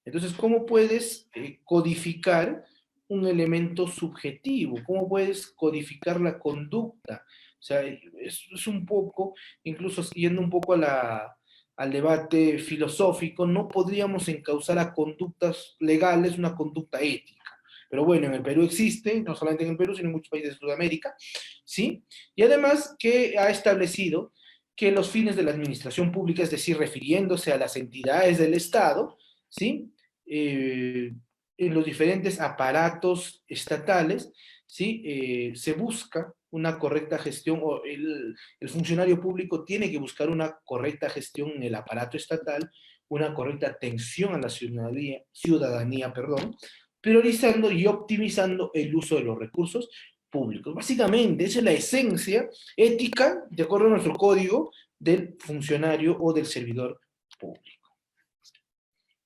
Entonces, ¿cómo puedes codificar un elemento subjetivo? ¿Cómo puedes codificar la conducta? O sea, es un poco, incluso yendo un poco al debate filosófico, no podríamos encauzar a conductas legales una conducta ética. Pero bueno, en el Perú existe, no solamente en el Perú, sino en muchos países de Sudamérica, ¿sí? Y además que ha establecido que los fines de la administración pública, es decir, refiriéndose a las entidades del Estado, ¿sí? En los diferentes aparatos estatales, ¿sí? Se busca una correcta gestión, o el funcionario público tiene que buscar una correcta gestión en el aparato estatal, una correcta atención a la ciudadanía, perdón, priorizando y optimizando el uso de los recursos públicos. Básicamente, esa es la esencia ética, de acuerdo a nuestro código, del funcionario o del servidor público.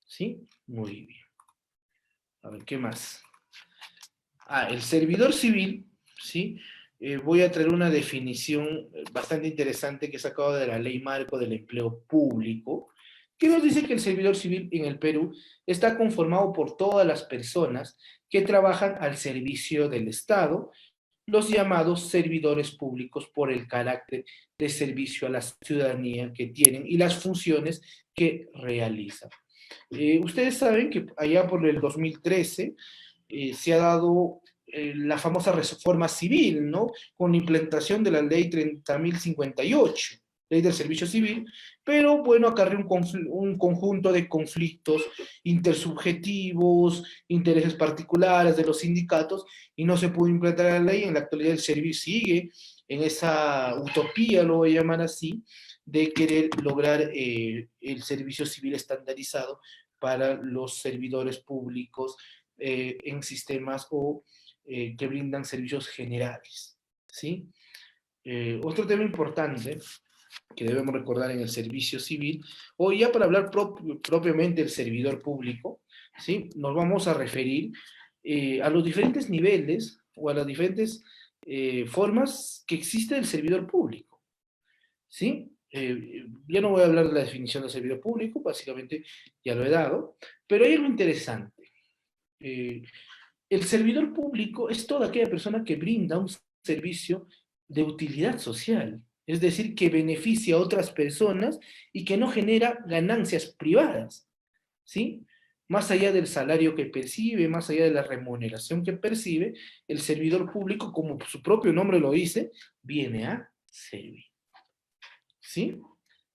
¿Sí? Muy bien. A ver, ¿qué más? El servidor civil, ¿sí? Voy a traer una definición bastante interesante que he sacado de la Ley Marco del Empleo Público, que nos dice que el servidor civil en el Perú está conformado por todas las personas que trabajan al servicio del Estado, los llamados servidores públicos por el carácter de servicio a la ciudadanía que tienen y las funciones que realizan. Ustedes saben que allá por el 2013 se ha dado la famosa reforma civil, ¿no? Con la implementación de la ley 30.058, ley del servicio civil, pero bueno, acarreó un conjunto de conflictos intersubjetivos, intereses particulares de los sindicatos, y no se pudo implementar la ley. En la actualidad el servicio sigue en esa utopía, lo voy a llamar así, de querer lograr el servicio civil estandarizado para los servidores públicos en sistemas o que brindan servicios generales, ¿sí? Otro tema importante que debemos recordar en el servicio civil, o ya para hablar propiamente del servidor público, ¿sí? Nos vamos a referir a los diferentes niveles o a las diferentes formas que existe el servidor público, ¿sí? Ya no voy a hablar de la definición de servidor público, básicamente ya lo he dado, pero hay algo interesante. Eh, el servidor público es toda aquella persona que brinda un servicio de utilidad social, es decir, que beneficia a otras personas y que no genera ganancias privadas, ¿sí? Más allá del salario que percibe, más allá de la remuneración que percibe, el servidor público, como su propio nombre lo dice, viene a servir, ¿sí?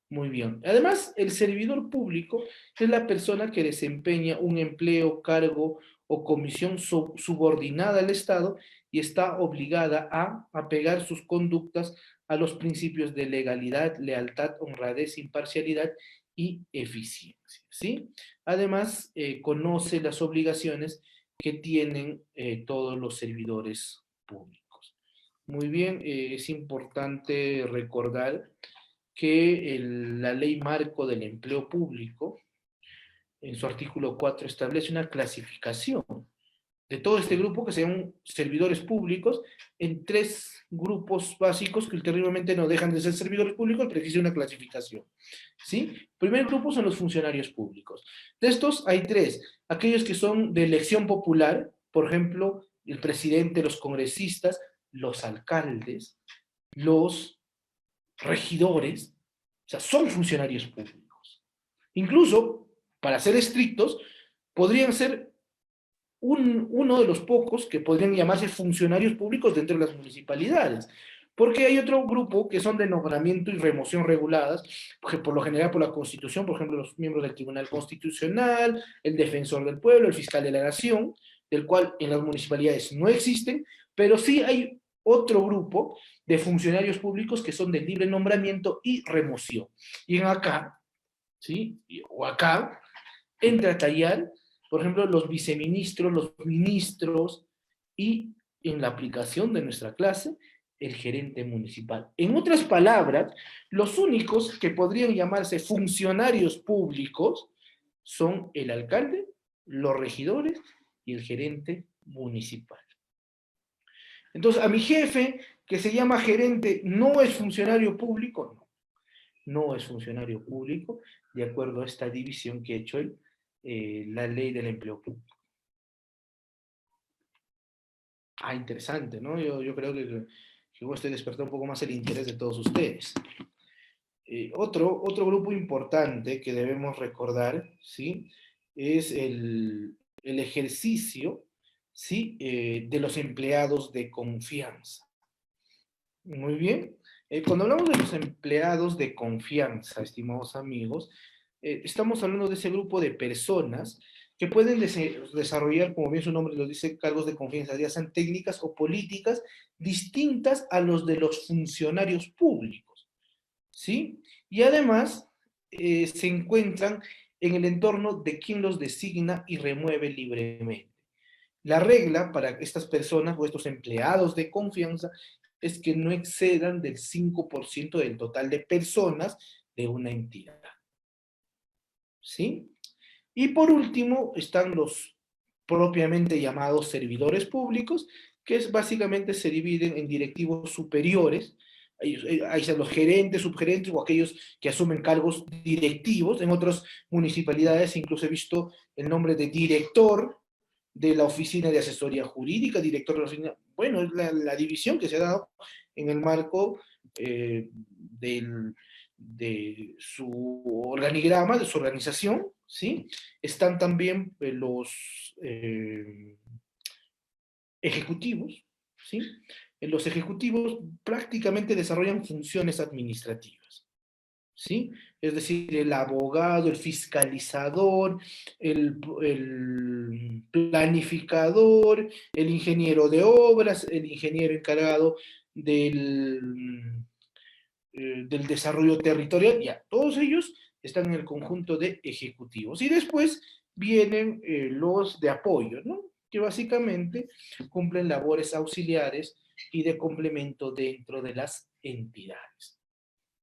Muy bien. Además, el servidor público es la persona que desempeña un empleo, cargo o comisión subordinada al Estado y está obligada a apegar sus conductas a los principios de legalidad, lealtad, honradez, imparcialidad y eficiencia, ¿sí? Además, conoce las obligaciones que tienen todos los servidores públicos. Muy bien, es importante recordar que la ley marco del empleo público, en su artículo 4, establece una clasificación de todo este grupo que se llaman servidores públicos en tres grupos básicos que ulteriormente no dejan de ser servidores públicos, pero existe una clasificación. ¿Sí? El primer grupo son los funcionarios públicos. De estos hay tres, aquellos que son de elección popular, por ejemplo, el presidente, los congresistas, los alcaldes, los regidores, o sea, son funcionarios públicos. Incluso, para ser estrictos, podrían ser uno de los pocos que podrían llamarse funcionarios públicos dentro de las municipalidades. Porque hay otro grupo que son de nombramiento y remoción reguladas, por lo general por la Constitución, por ejemplo, los miembros del Tribunal Constitucional, el defensor del pueblo, el fiscal de la nación, del cual en las municipalidades no existen, pero sí hay otro grupo de funcionarios públicos que son de libre nombramiento y remoción. Y en acá, ¿sí? O acá, entra a tallar, por ejemplo, los viceministros, los ministros y en la aplicación de nuestra clase, el gerente municipal. En otras palabras, los únicos que podrían llamarse funcionarios públicos son el alcalde, los regidores y el gerente municipal. Entonces, a mi jefe, que se llama gerente, no es funcionario público, no es funcionario público, de acuerdo a esta división que ha hecho la ley del empleo público. Interesante, ¿no? Yo creo que estoy despertando un poco más el interés de todos ustedes. Otro grupo importante que debemos recordar, ¿sí? Es el ejercicio, ¿sí? De los empleados de confianza. Muy bien. Cuando hablamos de los empleados de confianza, estimados amigos, estamos hablando de ese grupo de personas que pueden desarrollar, como bien su nombre lo dice, cargos de confianza, ya sean técnicas o políticas distintas a los de los funcionarios públicos, ¿sí? Y además se encuentran en el entorno de quien los designa y remueve libremente. La regla para estas personas o estos empleados de confianza es que no excedan del 5% del total de personas de una entidad. ¿Sí? Y por último están los propiamente llamados servidores públicos, que básicamente se dividen en directivos superiores, ahí están los gerentes, subgerentes o aquellos que asumen cargos directivos. En otras municipalidades incluso he visto el nombre de director de la oficina de asesoría jurídica, director de la oficina, bueno, es la división que se ha dado en el marco de su organigrama, de su organización, ¿sí? Están también los ejecutivos, ¿sí? Los ejecutivos prácticamente desarrollan funciones administrativas, ¿sí? Es decir, el abogado, el fiscalizador, el planificador, el ingeniero de obras, el ingeniero encargado del desarrollo territorial, ya, todos ellos están en el conjunto de ejecutivos. Y después vienen los de apoyo, ¿no? Que básicamente cumplen labores auxiliares y de complemento dentro de las entidades.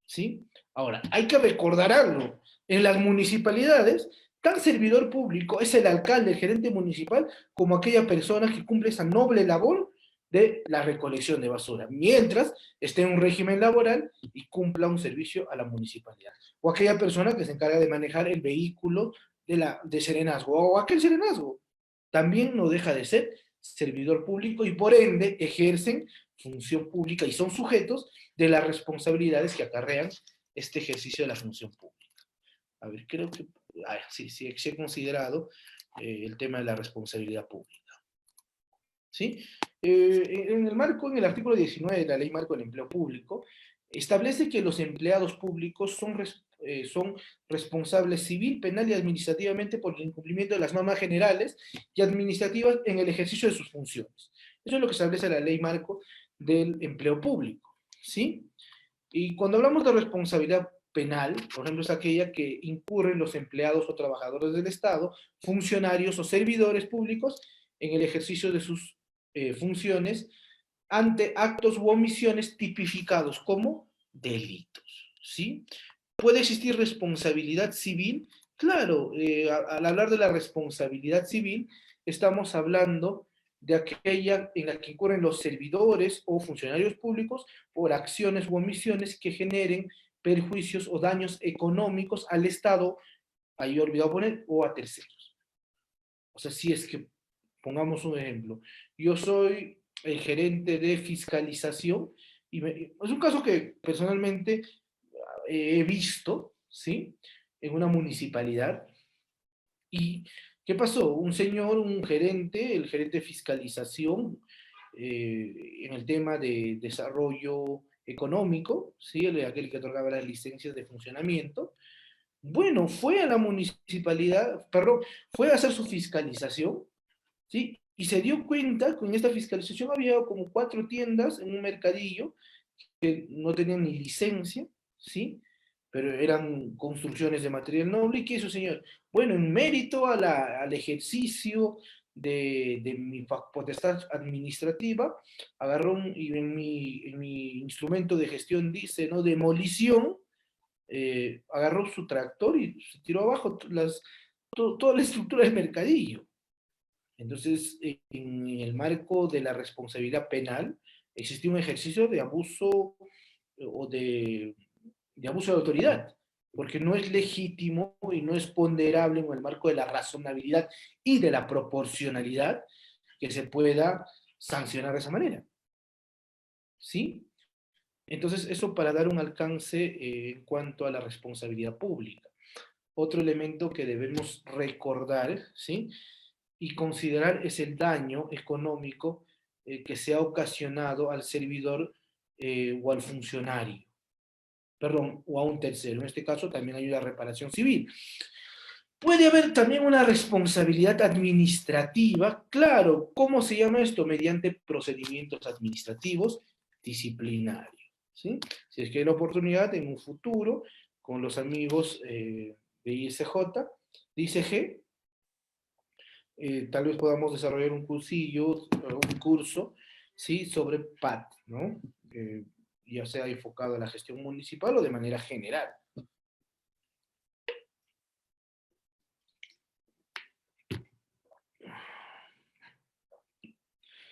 ¿Sí? Ahora, hay que recordar algo. En las municipalidades, tan servidor público es el alcalde, el gerente municipal, como aquella persona que cumple esa noble labor de la recolección de basura, mientras esté en un régimen laboral y cumpla un servicio a la municipalidad. O aquella persona que se encarga de manejar el vehículo de serenazgo, o aquel serenazgo, también no deja de ser servidor público y por ende ejercen función pública y son sujetos de las responsabilidades que acarrean este ejercicio de la función pública. A ver, creo que sí he considerado el tema de la responsabilidad pública. ¿Sí? En el artículo 19 de la Ley Marco del Empleo Público, establece que los empleados públicos son responsables civil, penal y administrativamente por el incumplimiento de las normas generales y administrativas en el ejercicio de sus funciones. Eso es lo que establece la Ley Marco del Empleo Público, ¿sí? Y cuando hablamos de responsabilidad penal, por ejemplo, es aquella que incurren los empleados o trabajadores del Estado, funcionarios o servidores públicos en el ejercicio de sus funciones ante actos u omisiones tipificados como delitos, ¿sí? ¿Puede existir responsabilidad civil? Claro, al hablar de la responsabilidad civil, estamos hablando de aquella en la que incurren los servidores o funcionarios públicos por acciones u omisiones que generen perjuicios o daños económicos al Estado, ahí he olvidado poner, o a terceros. O sea, si es que, pongamos un ejemplo, yo soy el gerente de fiscalización, y es un caso que personalmente he visto, ¿sí? En una municipalidad. ¿Y qué pasó? Un señor, un gerente, el gerente de fiscalización, en el tema de desarrollo económico, ¿sí? Aquel que otorgaba las licencias de funcionamiento, bueno, fue a la municipalidad, perdón, fue a hacer su fiscalización, ¿sí? Y se dio cuenta que en esta fiscalización había como 4 tiendas en un mercadillo que no tenían ni licencia, ¿sí? Pero eran construcciones de material noble. ¿Y qué hizo, señor? Bueno, en mérito al ejercicio de mi potestad administrativa, agarró y en mi instrumento de gestión dice, ¿no? Demolición, agarró su tractor y se tiró abajo toda la estructura del mercadillo. Entonces, en el marco de la responsabilidad penal, existe un ejercicio de abuso o de abuso de autoridad, porque no es legítimo y no es ponderable en el marco de la razonabilidad y de la proporcionalidad que se pueda sancionar de esa manera. ¿Sí? Entonces, eso para dar un alcance en cuanto a la responsabilidad pública. Otro elemento que debemos recordar, ¿sí? Y considerar es el daño económico que se ha ocasionado al servidor o al funcionario, perdón, o a un tercero. En este caso también hay una reparación civil. Puede haber también una responsabilidad administrativa, claro, ¿cómo se llama esto? Mediante procedimientos administrativos disciplinarios, ¿sí? Si es que hay la oportunidad en un futuro, con los amigos de ISJ, de ICG, tal vez podamos desarrollar un cursillo, un curso, ¿sí? Sobre PAT, ¿no? Ya sea enfocado a la gestión municipal o de manera general.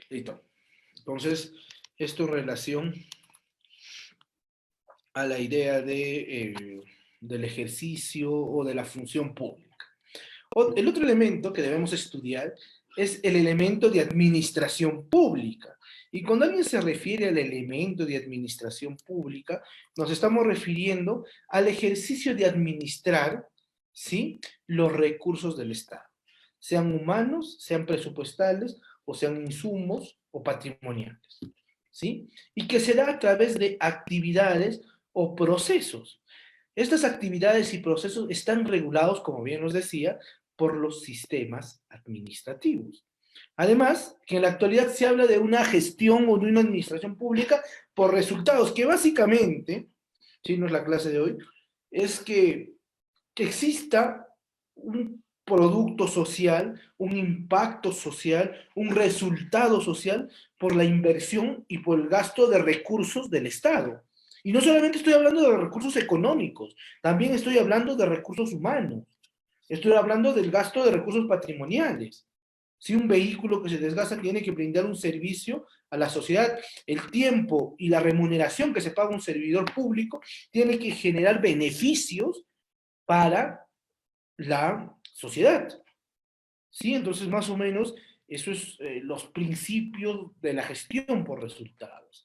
Listo. Entonces, esto en relación a la idea del ejercicio o de la función pública. El otro elemento que debemos estudiar es el elemento de administración pública. Y cuando alguien se refiere al elemento de administración pública, nos estamos refiriendo al ejercicio de administrar, ¿sí?, los recursos del Estado, sean humanos, sean presupuestales, o sean insumos o patrimoniales, ¿sí? Y que se da a través de actividades o procesos. Estas actividades y procesos están regulados, como bien nos decía, por los sistemas administrativos. Además, que en la actualidad se habla de una gestión o de una administración pública por resultados, que básicamente, si no es la clase de hoy, es que exista un producto social, un impacto social, un resultado social por la inversión y por el gasto de recursos del Estado. Y no solamente estoy hablando de recursos económicos, también estoy hablando de recursos humanos. Estoy hablando del gasto de recursos patrimoniales, Si un vehículo que se desgasta tiene que brindar un servicio a la sociedad, el tiempo y la remuneración que se paga a un servidor público tiene que generar beneficios para la sociedad. ¿Sí? Entonces, más o menos, eso es los principios de la gestión por resultados.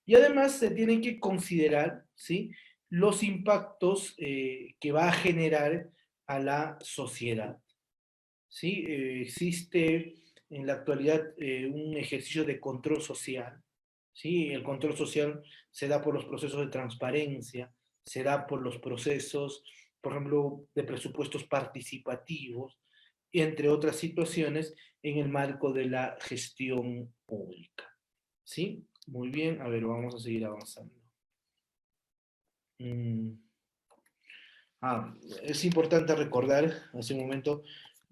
Y además se tienen que considerar, ¿sí?, los impactos que va a generar a la sociedad. ¿Sí? Existe en la actualidad un ejercicio de control social. ¿Sí? El control social se da por los procesos de transparencia, se da por los procesos, por ejemplo, de presupuestos participativos, y entre otras situaciones en el marco de la gestión pública. ¿Sí? Muy bien, a ver, vamos a seguir avanzando. Mm. Es importante recordar, hace un momento,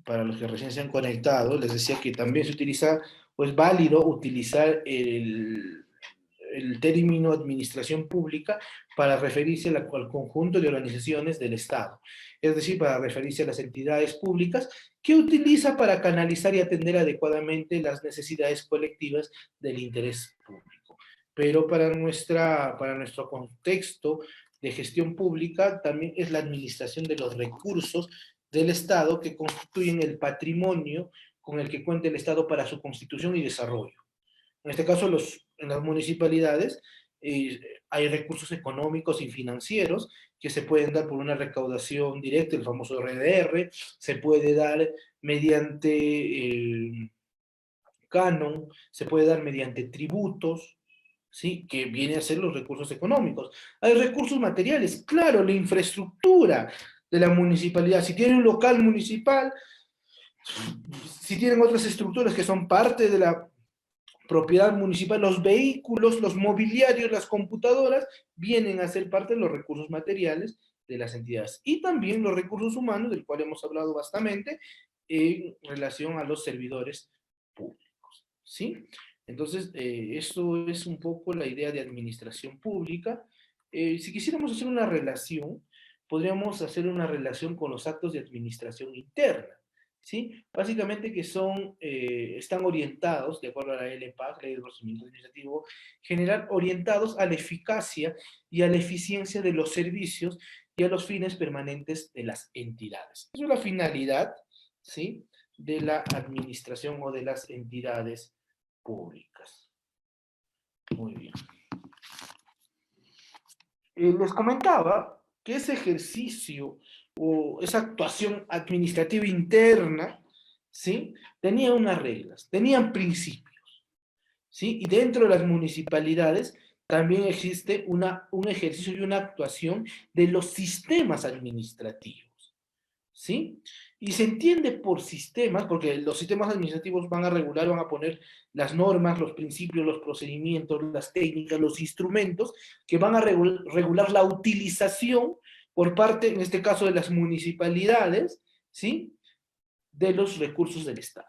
para los que recién se han conectado, les decía que también se utiliza, o es válido utilizar el término administración pública para referirse al conjunto de organizaciones del Estado, es decir, para referirse a las entidades públicas que utiliza para canalizar y atender adecuadamente las necesidades colectivas del interés público. Pero para nuestro contexto de gestión pública también es la administración de los recursos del Estado que constituyen el patrimonio con el que cuenta el Estado para su constitución y desarrollo. En este caso, en las municipalidades hay recursos económicos y financieros que se pueden dar por una recaudación directa, el famoso RDR, se puede dar mediante canon, se puede dar mediante tributos, ¿sí?, que viene a ser los recursos económicos. Hay recursos materiales, claro, la infraestructura de la municipalidad. Si tiene un local municipal, si tienen otras estructuras que son parte de la propiedad municipal, los vehículos, los mobiliarios, las computadoras, vienen a ser parte de los recursos materiales de las entidades. Y también los recursos humanos, del cual hemos hablado bastante, en relación a los servidores públicos. ¿Sí? Entonces, eso es un poco la idea de administración pública. Si quisiéramos hacer una relación, podríamos hacer una relación con los actos de administración interna. ¿Sí? Básicamente que están orientados, de acuerdo a la LPAC, Ley de Procedimiento Administrativo General, orientados a la eficacia y a la eficiencia de los servicios y a los fines permanentes de las entidades. Esa es la finalidad, ¿sí?, de la administración o de las entidades públicas. Muy bien. Les comentaba que ese ejercicio o esa actuación administrativa interna, ¿sí?, tenía unas reglas, tenían principios, ¿sí? Y dentro de las municipalidades también existe un ejercicio y una actuación de los sistemas administrativos, ¿sí? Y se entiende por sistemas, porque los sistemas administrativos van a regular, van a poner las normas, los principios, los procedimientos, las técnicas, los instrumentos que van a regular la utilización por parte, en este caso, de las municipalidades, ¿sí?, de los recursos del Estado.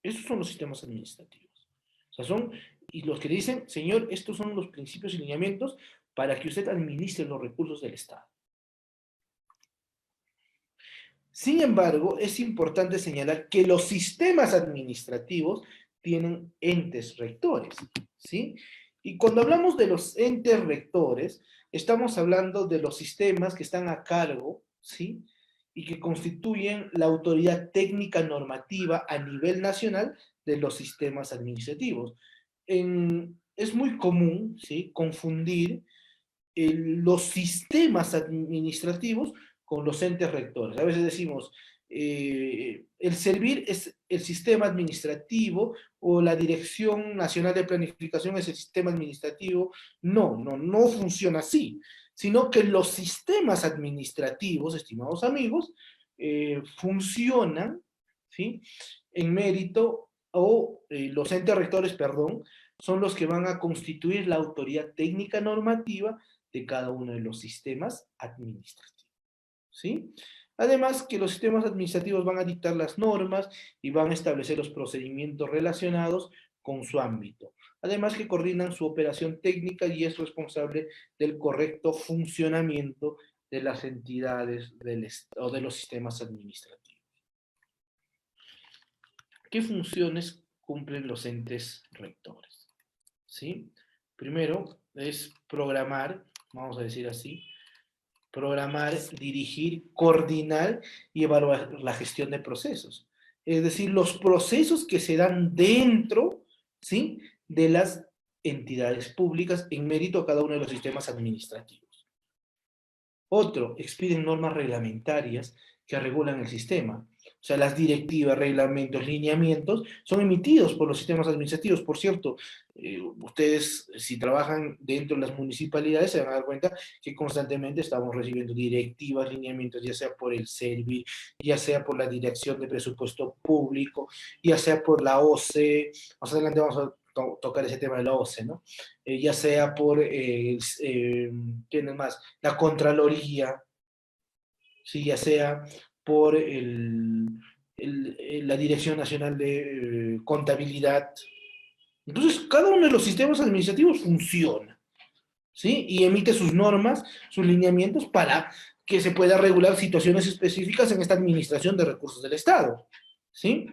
Esos son los sistemas administrativos. O sea, y los que dicen, señor, estos son los principios y lineamientos para que usted administre los recursos del Estado. Sin embargo, es importante señalar que los sistemas administrativos tienen entes rectores, ¿sí? Y cuando hablamos de los entes rectores, estamos hablando de los sistemas que están a cargo, ¿sí?, y que constituyen la autoridad técnica normativa a nivel nacional de los sistemas administrativos. Es muy común, ¿sí?, confundir los sistemas administrativos con los entes rectores. A veces decimos, el servir es el sistema administrativo o la Dirección Nacional de Planificación es el sistema administrativo. No funciona así, sino que los sistemas administrativos, estimados amigos, funcionan, ¿sí?, en mérito, o los entes rectores, perdón, son los que van a constituir la autoridad técnica normativa de cada uno de los sistemas administrativos, ¿sí? Además que los sistemas administrativos van a dictar las normas y van a establecer los procedimientos relacionados con su ámbito. Además que coordinan su operación técnica y es responsable del correcto funcionamiento de las entidades o de los sistemas administrativos. ¿qué funciones cumplen los entes rectores? ¿Sí? Primero es programar, vamos a decir así, programar, dirigir, coordinar y evaluar la gestión de procesos. Es decir, los procesos que se dan dentro, ¿sí?, de las entidades públicas en mérito a cada uno de los sistemas administrativos. Otro, expiden normas reglamentarias que regulan el sistema. O sea, las directivas, reglamentos, lineamientos son emitidos por los sistemas administrativos. Por cierto, ustedes si trabajan dentro de las municipalidades se van a dar cuenta que constantemente estamos recibiendo directivas, lineamientos, ya sea por el SERVI, ya sea por la Dirección de Presupuesto Público, ya sea por la OCE. Más adelante vamos a tocar ese tema de la OCE, ¿no? Ya sea por, ¿quién es más? La Contraloría, ¿sí? Ya sea por la Dirección Nacional de Contabilidad. Entonces, cada uno de los sistemas administrativos funciona, ¿sí? Y emite sus normas, sus lineamientos para que se pueda regular situaciones específicas en esta administración de recursos del Estado, ¿sí?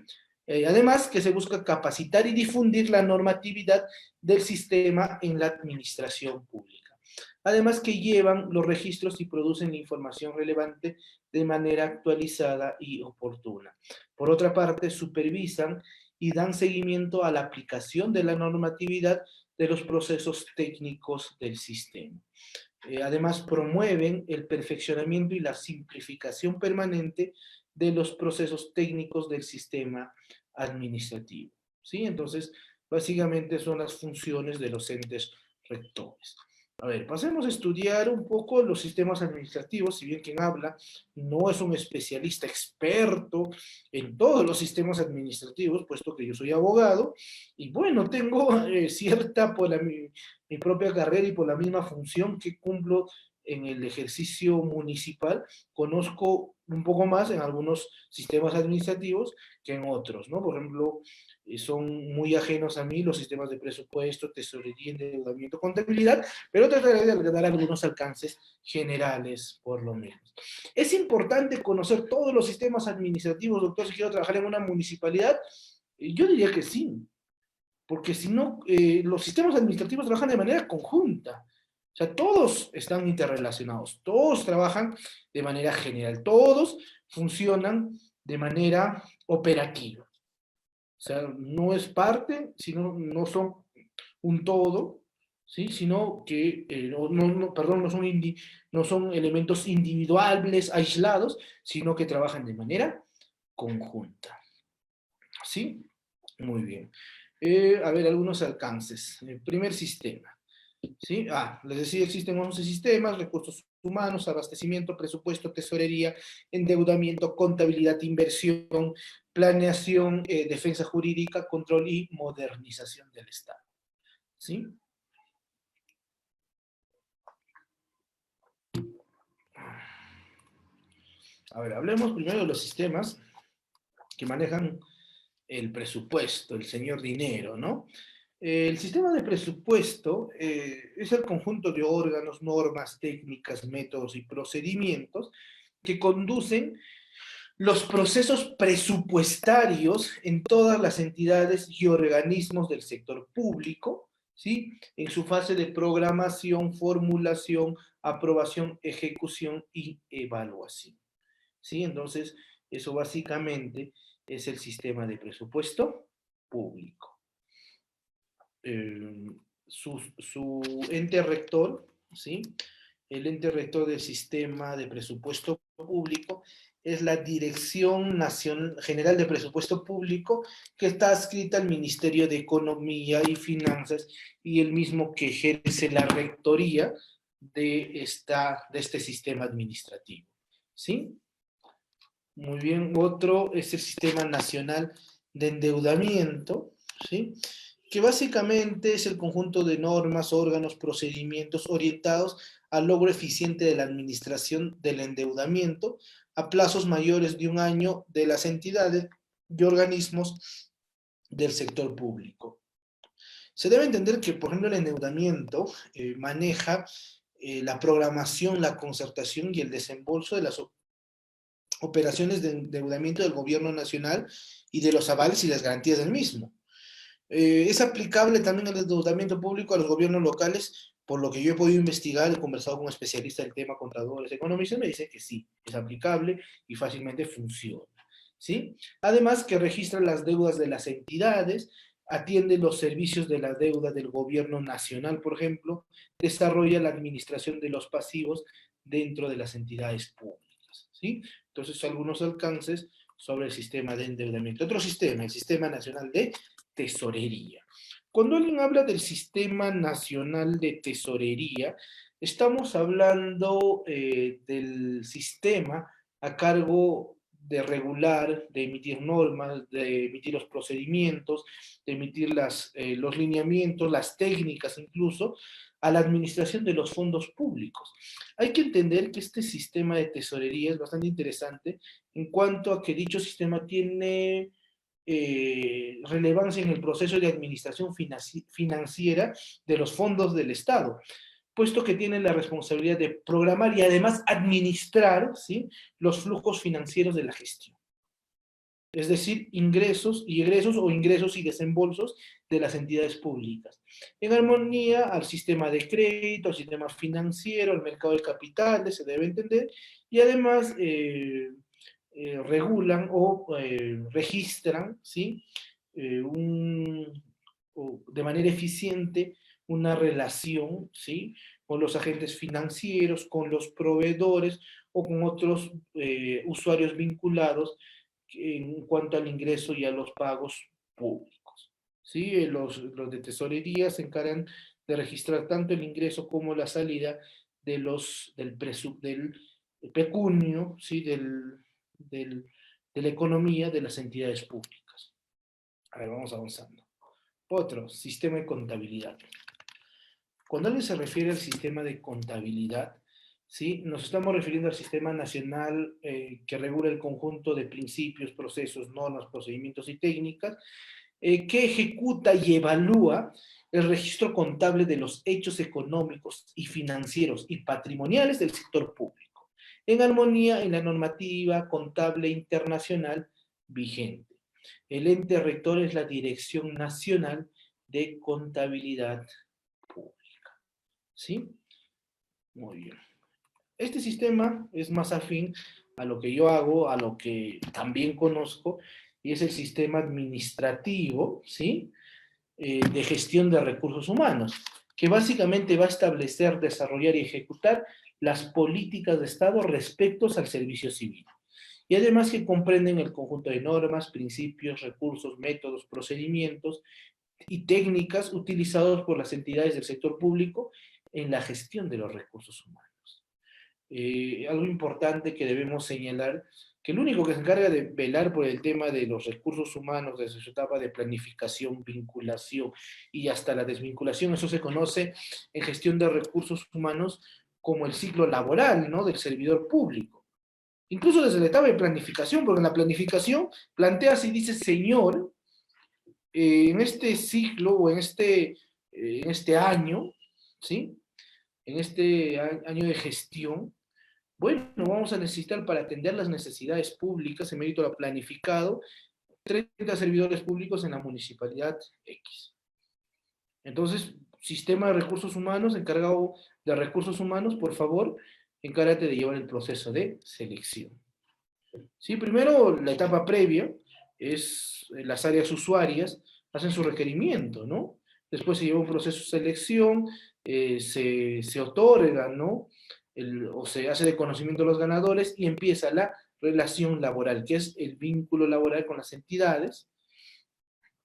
Además, que se busca capacitar y difundir la normatividad del sistema en la administración pública. Además, que llevan los registros y producen la información relevante de manera actualizada y oportuna. Por otra parte, supervisan y dan seguimiento a la aplicación de la normatividad de los procesos técnicos del sistema. Además, promueven el perfeccionamiento y la simplificación permanente de los procesos técnicos del sistema administrativo. ¿Sí? Entonces, básicamente son las funciones de los entes rectores. A ver, pasemos a estudiar un poco los sistemas administrativos, si bien quien habla no es un especialista experto en todos los sistemas administrativos, puesto que yo soy abogado, y bueno, tengo cierta, por mi propia carrera y por la misma función que cumplo en el ejercicio municipal, conozco un poco más en algunos sistemas administrativos que en otros, ¿no? Por ejemplo, son muy ajenos a mí los sistemas de presupuesto, tesorería, endeudamiento, contabilidad, pero trataré de dar algunos alcances generales, por lo menos. ¿Es importante conocer todos los sistemas administrativos, doctor, si quiero trabajar en una municipalidad? Yo diría que sí, porque si no, los sistemas administrativos trabajan de manera conjunta. O sea, todos están interrelacionados, todos trabajan de manera general, todos funcionan de manera operativa. O sea, no es parte, sino no son un todo, ¿sí? Sino que, perdón, no son elementos individuales, aislados, sino que trabajan de manera conjunta. ¿Sí? Muy bien. A ver, algunos alcances. El primer sistema. ¿Sí? Les decía, existen 11 sistemas: recursos humanos, abastecimiento, presupuesto, tesorería, endeudamiento, contabilidad, inversión, planeación, defensa jurídica, control y modernización del Estado. ¿Sí? A ver, hablemos primero de los sistemas que manejan el presupuesto, el señor dinero, ¿no? El sistema de presupuesto es el conjunto de órganos, normas, técnicas, métodos y procedimientos que conducen los procesos presupuestarios en todas las entidades y organismos del sector público, ¿sí? En su fase de programación, formulación, aprobación, ejecución y evaluación, ¿sí? Entonces, eso básicamente es el sistema de presupuesto público. Su ente rector, ¿sí? El ente rector del sistema de presupuesto público es la Dirección Nacional General de Presupuesto Público, que está adscrita al Ministerio de Economía y Finanzas y el mismo que ejerce la rectoría de este sistema administrativo. ¿Sí? Muy bien. Otro es el Sistema Nacional de Endeudamiento, ¿sí? Que básicamente es el conjunto de normas, órganos, procedimientos orientados al logro eficiente de la administración del endeudamiento a plazos mayores de un año de las entidades y organismos del sector público. Se debe entender que, por ejemplo, el endeudamiento maneja la programación, la concertación y el desembolso de las operaciones de endeudamiento del gobierno nacional y de los avales y las garantías del mismo. Es aplicable también el endeudamiento público a los gobiernos locales, por lo que yo he podido investigar, he conversado con especialistas del tema, contadores, economistas, me dicen que sí, es aplicable y fácilmente funciona. ¿Sí? Además que registra las deudas de las entidades, atiende los servicios de la deuda del gobierno nacional, por ejemplo, desarrolla la administración de los pasivos dentro de las entidades públicas. ¿Sí? Entonces, algunos alcances sobre el sistema de endeudamiento. Otro sistema, el Sistema Nacional de Tesorería. Cuando alguien habla del Sistema Nacional de Tesorería, estamos hablando del sistema a cargo de regular, de emitir normas, de emitir los procedimientos, de emitir los lineamientos, las técnicas incluso, a la administración de los fondos públicos. Hay que entender que este sistema de tesorería es bastante interesante en cuanto a que dicho sistema tiene relevancia en el proceso de administración financiera de los fondos del Estado, puesto que tienen la responsabilidad de programar y además administrar, ¿sí?, los flujos financieros de la gestión. Es decir, ingresos y egresos o ingresos y desembolsos de las entidades públicas, en armonía al sistema de crédito, al sistema financiero, al mercado de capitales, se debe entender, y además regulan o registran, ¿sí?, de manera eficiente una relación, ¿sí?, con los agentes financieros, con los proveedores o con otros usuarios vinculados en cuanto al ingreso y a los pagos públicos. ¿Sí? Los de tesorería se encargan de registrar tanto el ingreso como la salida del pecunio, ¿sí?, de la economía de las entidades públicas. A ver, vamos avanzando. Otro, sistema de contabilidad. Cuando alguien se refiere al sistema de contabilidad, ¿sí?, nos estamos refiriendo al sistema nacional que regula el conjunto de principios, procesos, normas, procedimientos y técnicas que ejecuta y evalúa el registro contable de los hechos económicos y financieros y patrimoniales del sector público, en armonía en la normativa contable internacional vigente. El ente rector es la Dirección Nacional de Contabilidad Pública. ¿Sí? Muy bien. Este sistema es más afín a lo que yo hago, a lo que también conozco, y es el sistema administrativo, ¿sí?, de gestión de recursos humanos, que básicamente va a establecer, desarrollar y ejecutar las políticas de Estado respecto al servicio civil. Y además que comprenden el conjunto de normas, principios, recursos, métodos, procedimientos y técnicas utilizados por las entidades del sector público en la gestión de los recursos humanos. Algo importante que debemos señalar, que el único que se encarga de velar por el tema de los recursos humanos desde su etapa de planificación, vinculación y hasta la desvinculación, eso se conoce en gestión de recursos humanos como el ciclo laboral, ¿no?, del servidor público. Incluso desde la etapa de planificación, porque en la planificación planteas y dices, señor, en este ciclo o en este año, ¿sí?, en este año de gestión, bueno, vamos a necesitar para atender las necesidades públicas en mérito a lo planificado, 30 servidores públicos en la municipalidad X. Entonces, sistema de recursos humanos, encargado de recursos humanos, por favor, encárgate de llevar el proceso de selección. Sí, primero, la etapa previa es las áreas usuarias hacen su requerimiento, ¿no? Después se lleva un proceso de selección, se otorga, ¿no?, o se hace de conocimiento de los ganadores y empieza la relación laboral, que es el vínculo laboral con las entidades,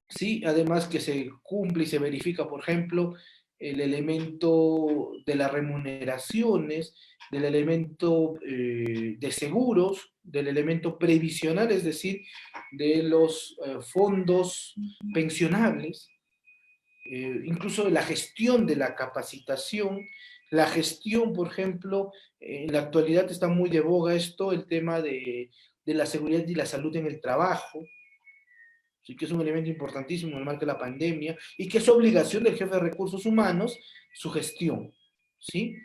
¿sí? Además que se cumple y se verifica, por ejemplo, el elemento de las remuneraciones, del elemento de seguros, del elemento previsional, es decir, de los fondos pensionables, incluso la gestión de la capacitación, la gestión, por ejemplo, en la actualidad está muy de boga esto, el tema de la seguridad y la salud en el trabajo, sí, que es un elemento importantísimo en el marco de la pandemia, y que es obligación del jefe de recursos humanos su gestión, ¿sí?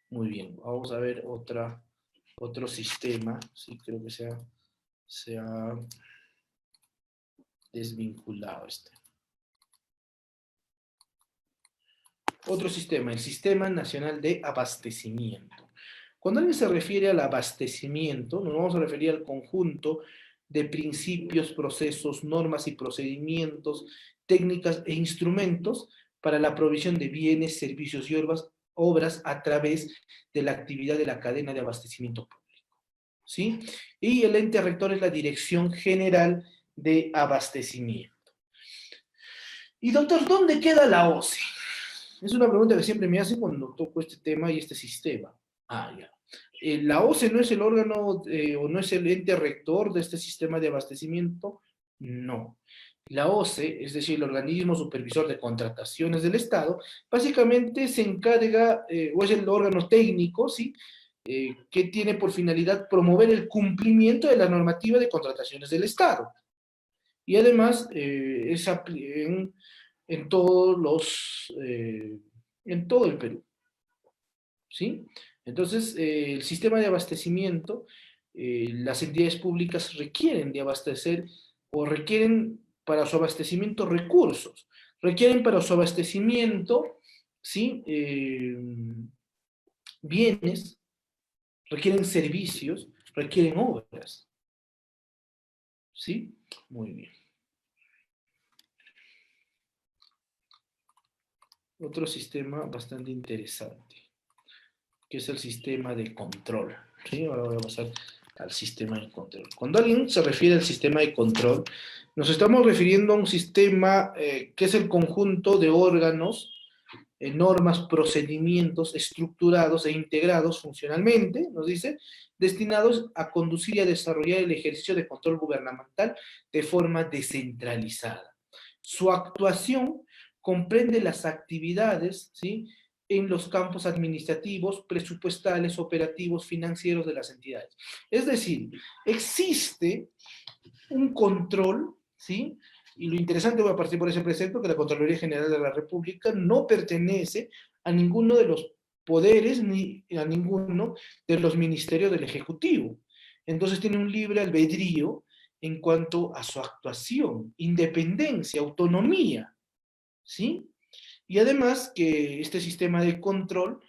Muy bien, vamos a ver otro otro sistema, sí, creo que se ha desvinculado este. Otro sistema, el Sistema Nacional de Abastecimiento. Cuando alguien se refiere al abastecimiento, nos vamos a referir al conjunto de principios, procesos, normas y procedimientos, técnicas e instrumentos para la provisión de bienes, servicios y obras a través de la actividad de la cadena de abastecimiento público, ¿sí? Y el ente rector es la Dirección General de Abastecimiento. Y doctor, ¿dónde queda la OCE? Es una pregunta que siempre me hacen cuando toco este tema y este sistema. Ya. ¿La OCE no es el órgano o no es el ente rector de este sistema de abastecimiento? No. La OCE, es decir, el organismo supervisor de contrataciones del Estado, básicamente se encarga, o es el órgano técnico, ¿sí? Que tiene por finalidad promover el cumplimiento de la normativa de contrataciones del Estado. Y además es en todos en todo el Perú, ¿sí? Entonces, el sistema de abastecimiento, las entidades públicas requieren de abastecer o requieren para su abastecimiento recursos, requieren para su abastecimiento, ¿sí? Bienes, requieren servicios, requieren obras, ¿sí? Muy bien. Otro sistema bastante interesante, que es el sistema de control, ¿sí? Ahora voy a pasar al sistema de control. Cuando alguien se refiere al sistema de control, nos estamos refiriendo a un sistema que es el conjunto de órganos, normas, procedimientos estructurados e integrados funcionalmente, nos dice, destinados a conducir y a desarrollar el ejercicio de control gubernamental de forma descentralizada. Su actuación comprende las actividades, ¿sí?, en los campos administrativos, presupuestales, operativos, financieros de las entidades. Es decir, existe un control, ¿sí? Y lo interesante, voy a partir por ese precepto, que la Contraloría General de la República no pertenece a ninguno de los poderes ni a ninguno de los ministerios del Ejecutivo. Entonces tiene un libre albedrío en cuanto a su actuación, independencia, autonomía, ¿sí? Y además que este sistema de control,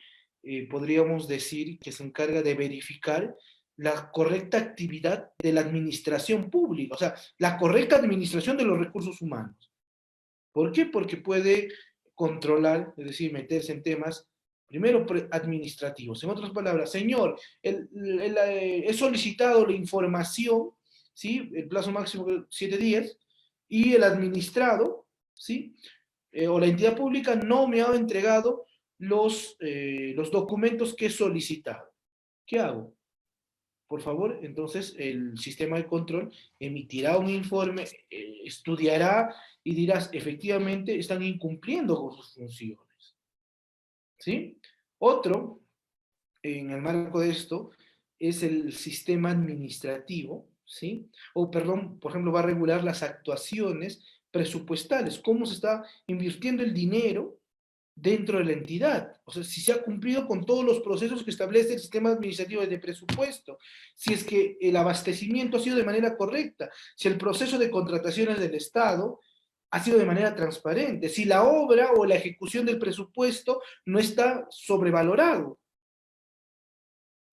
podríamos decir que se encarga de verificar la correcta actividad de la administración pública, o sea, la correcta administración de los recursos humanos. ¿Por qué? Porque puede controlar, es decir, meterse en temas, primero, administrativos. En otras palabras, señor, he solicitado la información, ¿sí? El plazo máximo de 7 días, y el administrado, ¿sí?, o la entidad pública no me ha entregado los documentos que he solicitado. ¿Qué hago? Por favor, entonces el sistema de control emitirá un informe, estudiará y dirás, efectivamente, están incumpliendo con sus funciones. ¿Sí? Otro, en el marco de esto, es el sistema administrativo, ¿sí? O, perdón, por ejemplo, va a regular las actuaciones presupuestales, cómo se está invirtiendo el dinero dentro de la entidad. O sea, si se ha cumplido con todos los procesos que establece el sistema administrativo de presupuesto, si es que el abastecimiento ha sido de manera correcta, si el proceso de contrataciones del Estado ha sido de manera transparente, si la obra o la ejecución del presupuesto no está sobrevalorado,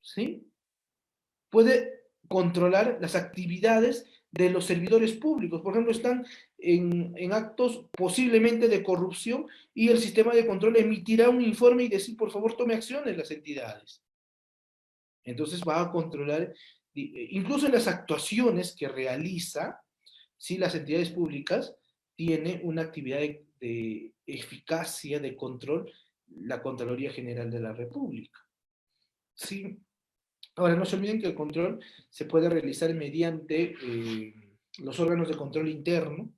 ¿sí? Puede controlar las actividades de los servidores públicos. Por ejemplo, están en actos posiblemente de corrupción y el sistema de control emitirá un informe y decir, por favor, tome acciones las entidades. Entonces va a controlar, incluso en las actuaciones que realiza, si las entidades públicas tiene una actividad de eficacia, de control, la Contraloría General de la República. Sí. Ahora, no se olviden que el control se puede realizar mediante los órganos de control interno,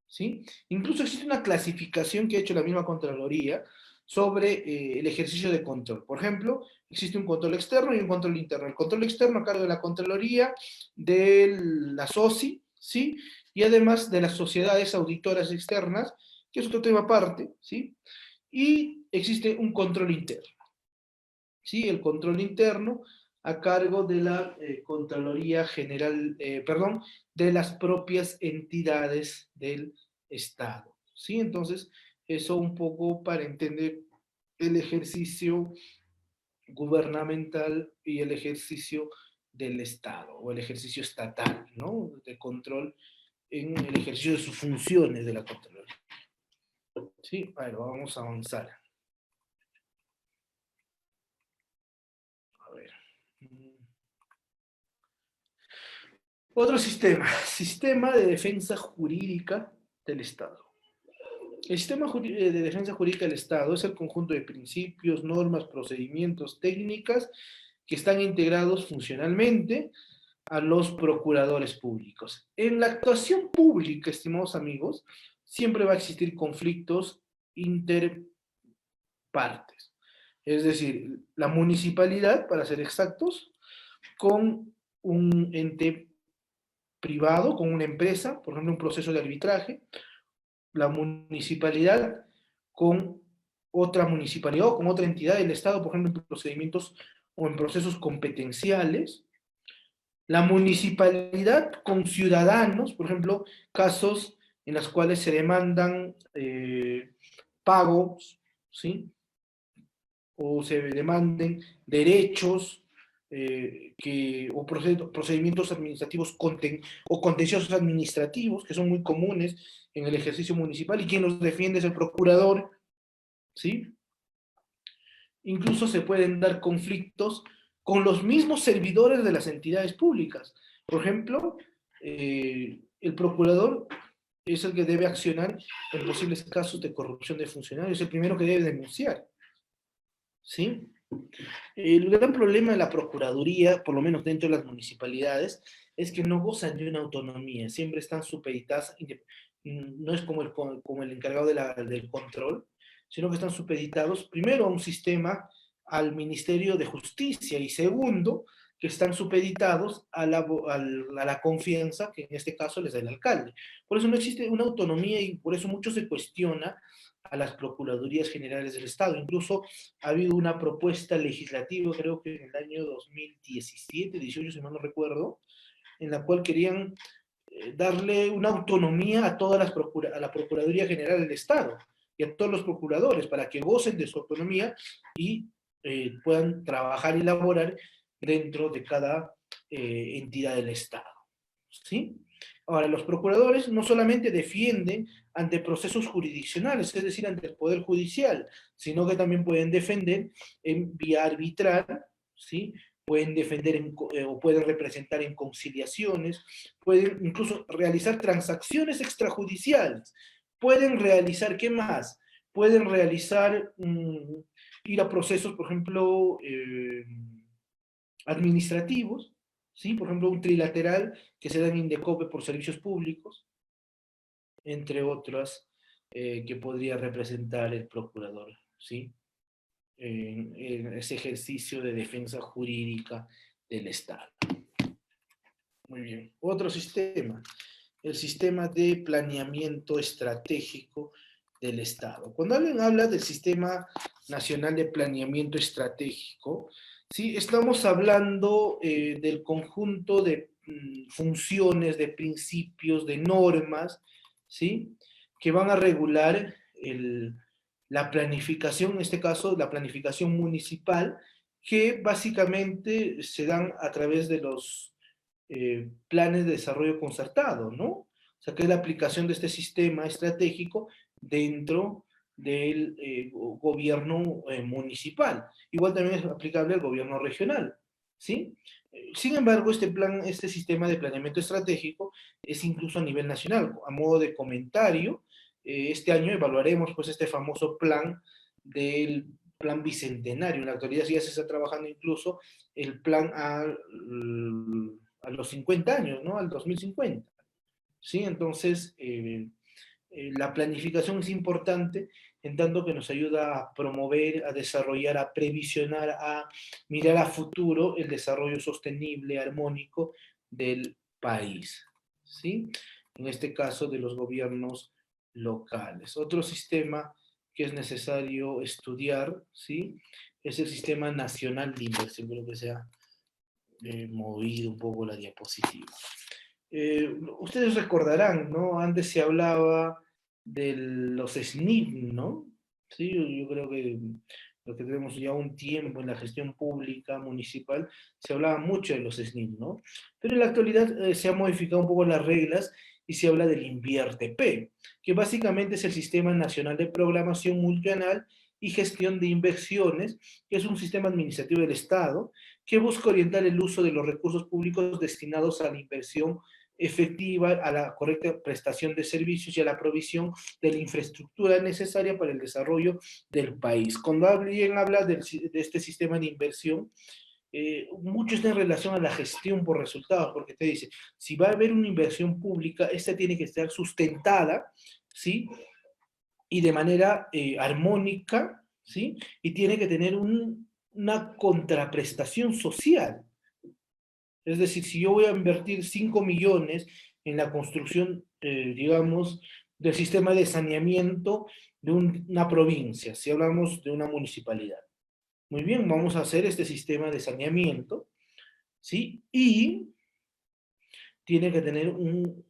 ¿sí? Incluso existe una clasificación que ha hecho la misma Contraloría sobre el ejercicio de control. Por ejemplo, existe un control externo y un control interno. El control externo a cargo de la Contraloría, de la SOCI, ¿sí? Y además de las sociedades auditoras externas, que es otro tema aparte, ¿sí? Y existe un control interno, ¿sí? El control interno a cargo de la Contraloría General, perdón, de las propias entidades del Estado. ¿Sí? Entonces, eso un poco para entender el ejercicio gubernamental y el ejercicio del Estado, o el ejercicio estatal, ¿no? De control en el ejercicio de sus funciones de la Contraloría. Sí, a ver, vamos a avanzar. A ver. Otro sistema, sistema de defensa jurídica del Estado. El sistema de defensa jurídica del Estado es el conjunto de principios, normas, procedimientos, técnicas que están integrados funcionalmente a los procuradores públicos. En la actuación pública, estimados amigos, siempre va a existir conflictos interpartes. Es decir, la municipalidad, para ser exactos, con un ente privado, con una empresa, por ejemplo, un proceso de arbitraje, la municipalidad con otra municipalidad o con otra entidad del Estado, por ejemplo, en procedimientos o en procesos competenciales, la municipalidad con ciudadanos, por ejemplo, casos en los cuales se demandan pagos, ¿sí? O se demanden derechos o procedimientos administrativos o contenciosos administrativos, que son muy comunes en el ejercicio municipal, y quien los defiende es el procurador, ¿sí? Incluso se pueden dar conflictos con los mismos servidores de las entidades públicas. Por ejemplo, el procurador es el que debe accionar en posibles casos de corrupción de funcionarios, es el primero que debe denunciar, ¿sí? El gran problema de la Procuraduría, por lo menos dentro de las municipalidades, es que no gozan de una autonomía, siempre están supeditadas, no es como el encargado del control, sino que están supeditados primero a un sistema, al Ministerio de Justicia, y segundo, que están supeditados a la confianza que en este caso les da el alcalde. Por eso no existe una autonomía y por eso mucho se cuestiona a las Procuradurías Generales del Estado. Incluso ha habido una propuesta legislativa, creo que en el año 2017, 18, si mal no recuerdo, en la cual querían darle una autonomía a todas a la Procuraduría General del Estado y a todos los procuradores para que gocen de su autonomía y puedan trabajar y laborar dentro de cada entidad del Estado. ¿Sí? Ahora, los procuradores no solamente defienden ante procesos jurisdiccionales, es decir, ante el Poder Judicial, sino que también pueden defender en vía arbitral, ¿sí? Pueden defender o pueden representar en conciliaciones, pueden incluso realizar transacciones extrajudiciales, pueden realizar, ¿qué más? Pueden realizar, ir a procesos, por ejemplo, administrativos, ¿sí? Por ejemplo, un trilateral que se da en Indecope por servicios públicos, entre otras que podría representar el procurador, ¿sí? En ese ejercicio de defensa jurídica del Estado. Muy bien. Otro sistema, el sistema de planeamiento estratégico del Estado. Cuando alguien habla del Sistema Nacional de Planeamiento Estratégico, ¿sí? Estamos hablando del conjunto de funciones, de principios, de normas, ¿sí? Que van a regular la planificación, en este caso la planificación municipal, que básicamente se dan a través de los planes de desarrollo concertado, ¿no? O sea, que es la aplicación de este sistema estratégico dentro del gobierno municipal. Igual también es aplicable al gobierno regional, ¿sí? Sin embargo, este sistema de planeamiento estratégico es incluso a nivel nacional. A modo de comentario, este año evaluaremos pues este famoso del plan bicentenario. En la actualidad ya se está trabajando incluso el plan a los 50 años, ¿no? Al 2050. ¿Sí? Entonces, la planificación es importante en tanto que nos ayuda a promover, a desarrollar, a previsionar, a mirar a futuro el desarrollo sostenible, armónico del país. ¿Sí? En este caso, de los gobiernos locales. Otro sistema que es necesario estudiar, ¿sí? Es el Sistema Nacional de Inversión, creo que sea He movido un poco la diapositiva. Ustedes recordarán, ¿no? Antes se hablaba de los SNIP, ¿no? Sí, yo creo que lo que tenemos ya un tiempo en la gestión pública municipal, se hablaba mucho de los SNIP, ¿no? Pero en la actualidad se han modificado un poco las reglas y se habla del INVIERTE-P, que básicamente es el Sistema Nacional de Programación Multianual y Gestión de Inversiones, que es un sistema administrativo del Estado que busca orientar el uso de los recursos públicos destinados a la inversión efectiva, a la correcta prestación de servicios y a la provisión de la infraestructura necesaria para el desarrollo del país. Cuando alguien habla de este sistema de inversión, mucho está en relación a la gestión por resultados, porque te dice, si va a haber una inversión pública, esta tiene que estar sustentada, ¿sí? Y de manera armónica, ¿sí? Y tiene que tener una contraprestación social. Es decir, si yo voy a invertir 5 millones en la construcción, digamos, del sistema de saneamiento de una provincia, si hablamos de una municipalidad. Muy bien, vamos a hacer este sistema de saneamiento, ¿sí? Y tiene que tener un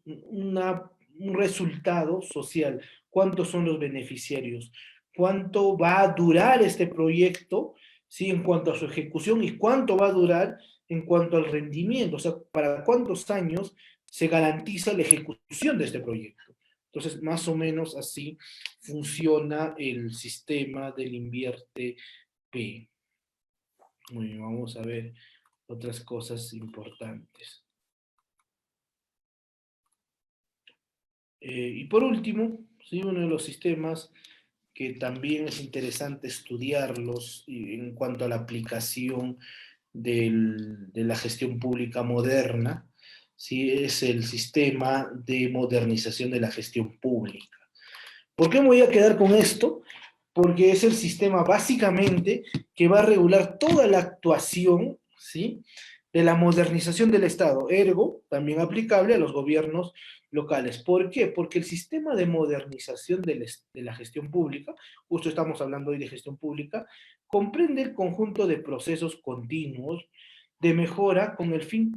resultado social. ¿Cuántos son los beneficiarios? ¿Cuánto va a durar este proyecto, ¿sí? En cuanto a su ejecución y cuánto va a durar en cuanto al rendimiento, o sea, para cuántos años se garantiza la ejecución de este proyecto. Entonces, más o menos así funciona el sistema del Invierte P. Muy bien, vamos a ver otras cosas importantes. Y por último, ¿sí? Uno de los sistemas que también es interesante estudiarlos en cuanto a la aplicación de la gestión pública moderna, ¿sí? Es el sistema de modernización de la gestión pública. ¿Por qué me voy a quedar con esto? Porque es el sistema básicamente que va a regular toda la actuación, ¿sí? De la modernización del Estado, ergo, también aplicable a los gobiernos locales. ¿Por qué? Porque el sistema de modernización de la gestión pública, justo estamos hablando hoy de gestión pública, comprende el conjunto de procesos continuos de mejora con el fin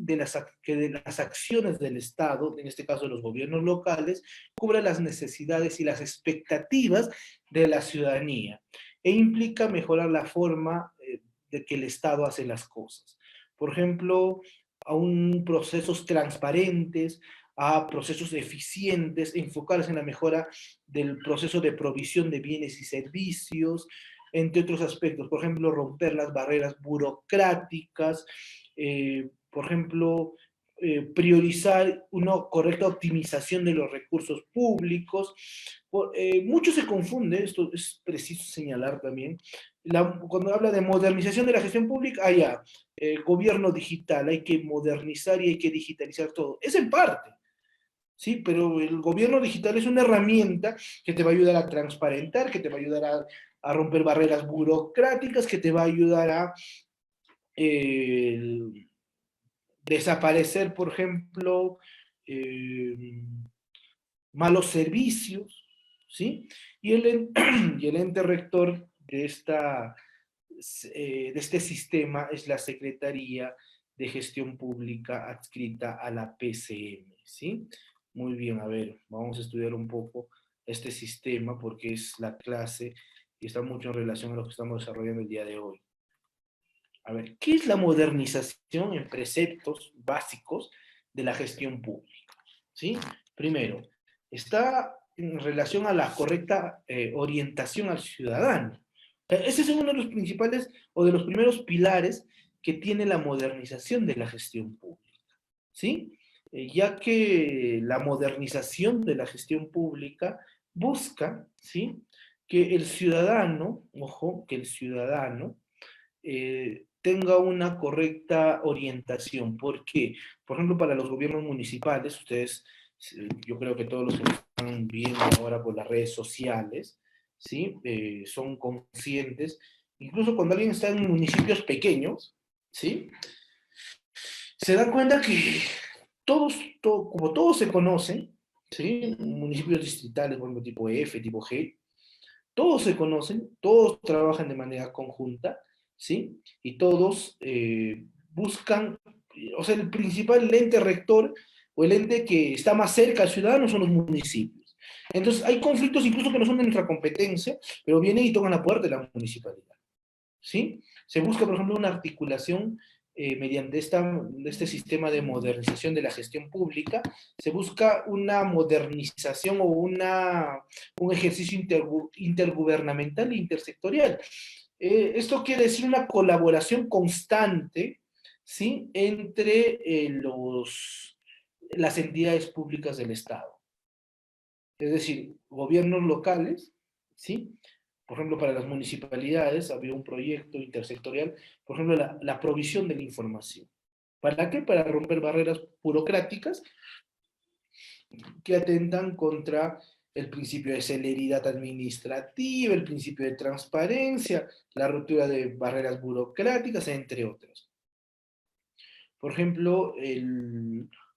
que de las acciones del Estado, en este caso de los gobiernos locales, cubra las necesidades y las expectativas de la ciudadanía e implica mejorar la forma de que el Estado hace las cosas. Por ejemplo, a procesos transparentes, a procesos eficientes, enfocarse en la mejora del proceso de provisión de bienes y servicios, entre otros aspectos. Por ejemplo, romper las barreras burocráticas, por ejemplo, priorizar una correcta optimización de los recursos públicos. Mucho se confunde, esto es preciso señalar también, cuando habla de modernización de la gestión pública, gobierno digital, hay que modernizar y hay que digitalizar todo. Es en parte, ¿sí? Pero el gobierno digital es una herramienta que te va a ayudar a transparentar, que te va a ayudar a romper barreras burocráticas, que te va a ayudar a desaparecer, por ejemplo, malos servicios, ¿sí? Y el ente rector de este sistema es la Secretaría de Gestión Pública adscrita a la PCM, ¿sí? Muy bien, a ver, vamos a estudiar un poco este sistema porque es la clase y está mucho en relación a lo que estamos desarrollando el día de hoy. A ver, ¿qué es la modernización en preceptos básicos de la gestión pública? ¿Sí? Primero, está en relación a la correcta orientación al ciudadano. Ese es uno de los principales o de los primeros pilares que tiene la modernización de la gestión pública. ¿Sí? Ya que la modernización de la gestión pública busca, ¿sí? Que el ciudadano, ojo, que el ciudadano tenga una correcta orientación. ¿Por qué? Por ejemplo, para los gobiernos municipales, ustedes, yo creo que todos los que están viendo ahora por las redes sociales, ¿sí? Son conscientes, incluso cuando alguien está en municipios pequeños, ¿sí? Se dan cuenta que como todos se conocen, ¿sí? Municipios distritales, por ejemplo, tipo F, tipo G, todos se conocen, todos trabajan de manera conjunta, ¿sí? Y todos buscan o sea, el principal ente rector o el ente que está más cerca al ciudadano son los municipios. Entonces, hay conflictos incluso que no son de nuestra competencia, pero vienen y tocan la puerta de la municipalidad, ¿sí? Se busca, por ejemplo, una articulación mediante este sistema de modernización de la gestión pública, se busca una modernización o un ejercicio intergubernamental e intersectorial. Esto quiere decir una colaboración constante, ¿sí? Entre las entidades públicas del Estado. Es decir, gobiernos locales, ¿sí? Por ejemplo, para las municipalidades había un proyecto intersectorial, por ejemplo, la provisión de la información. ¿Para qué? Para romper barreras burocráticas que atentan contra el principio de celeridad administrativa, el principio de transparencia, la ruptura de barreras burocráticas, entre otras. Por ejemplo,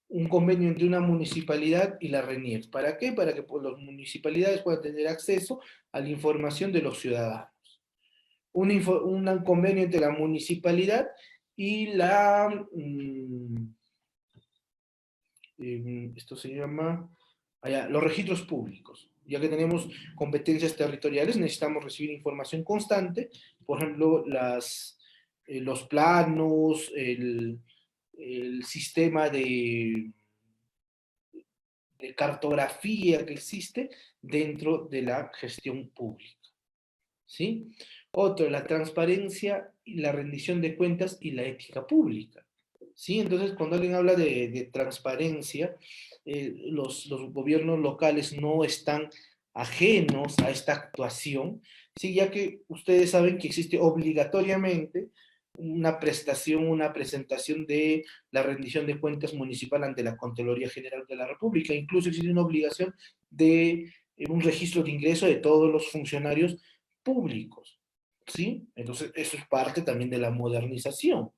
un convenio entre una municipalidad y la RENIEC. ¿Para qué? Para que las municipalidades puedan tener acceso a la información de los ciudadanos. Un convenio entre la municipalidad y esto se llama, los registros públicos. Ya que tenemos competencias territoriales, necesitamos recibir información constante, por ejemplo, los planos, el sistema de cartografía que existe dentro de la gestión pública, ¿sí? Otro, la transparencia y la rendición de cuentas y la ética pública, ¿sí? Entonces, cuando alguien habla de transparencia, los gobiernos locales no están ajenos a esta actuación, ¿sí? Ya que ustedes saben que existe obligatoriamente una prestación, una presentación de la rendición de cuentas municipal ante la Contraloría General de la República. Incluso existe una obligación de un registro de ingreso de todos los funcionarios públicos, ¿sí? Entonces, eso es parte también de la modernización.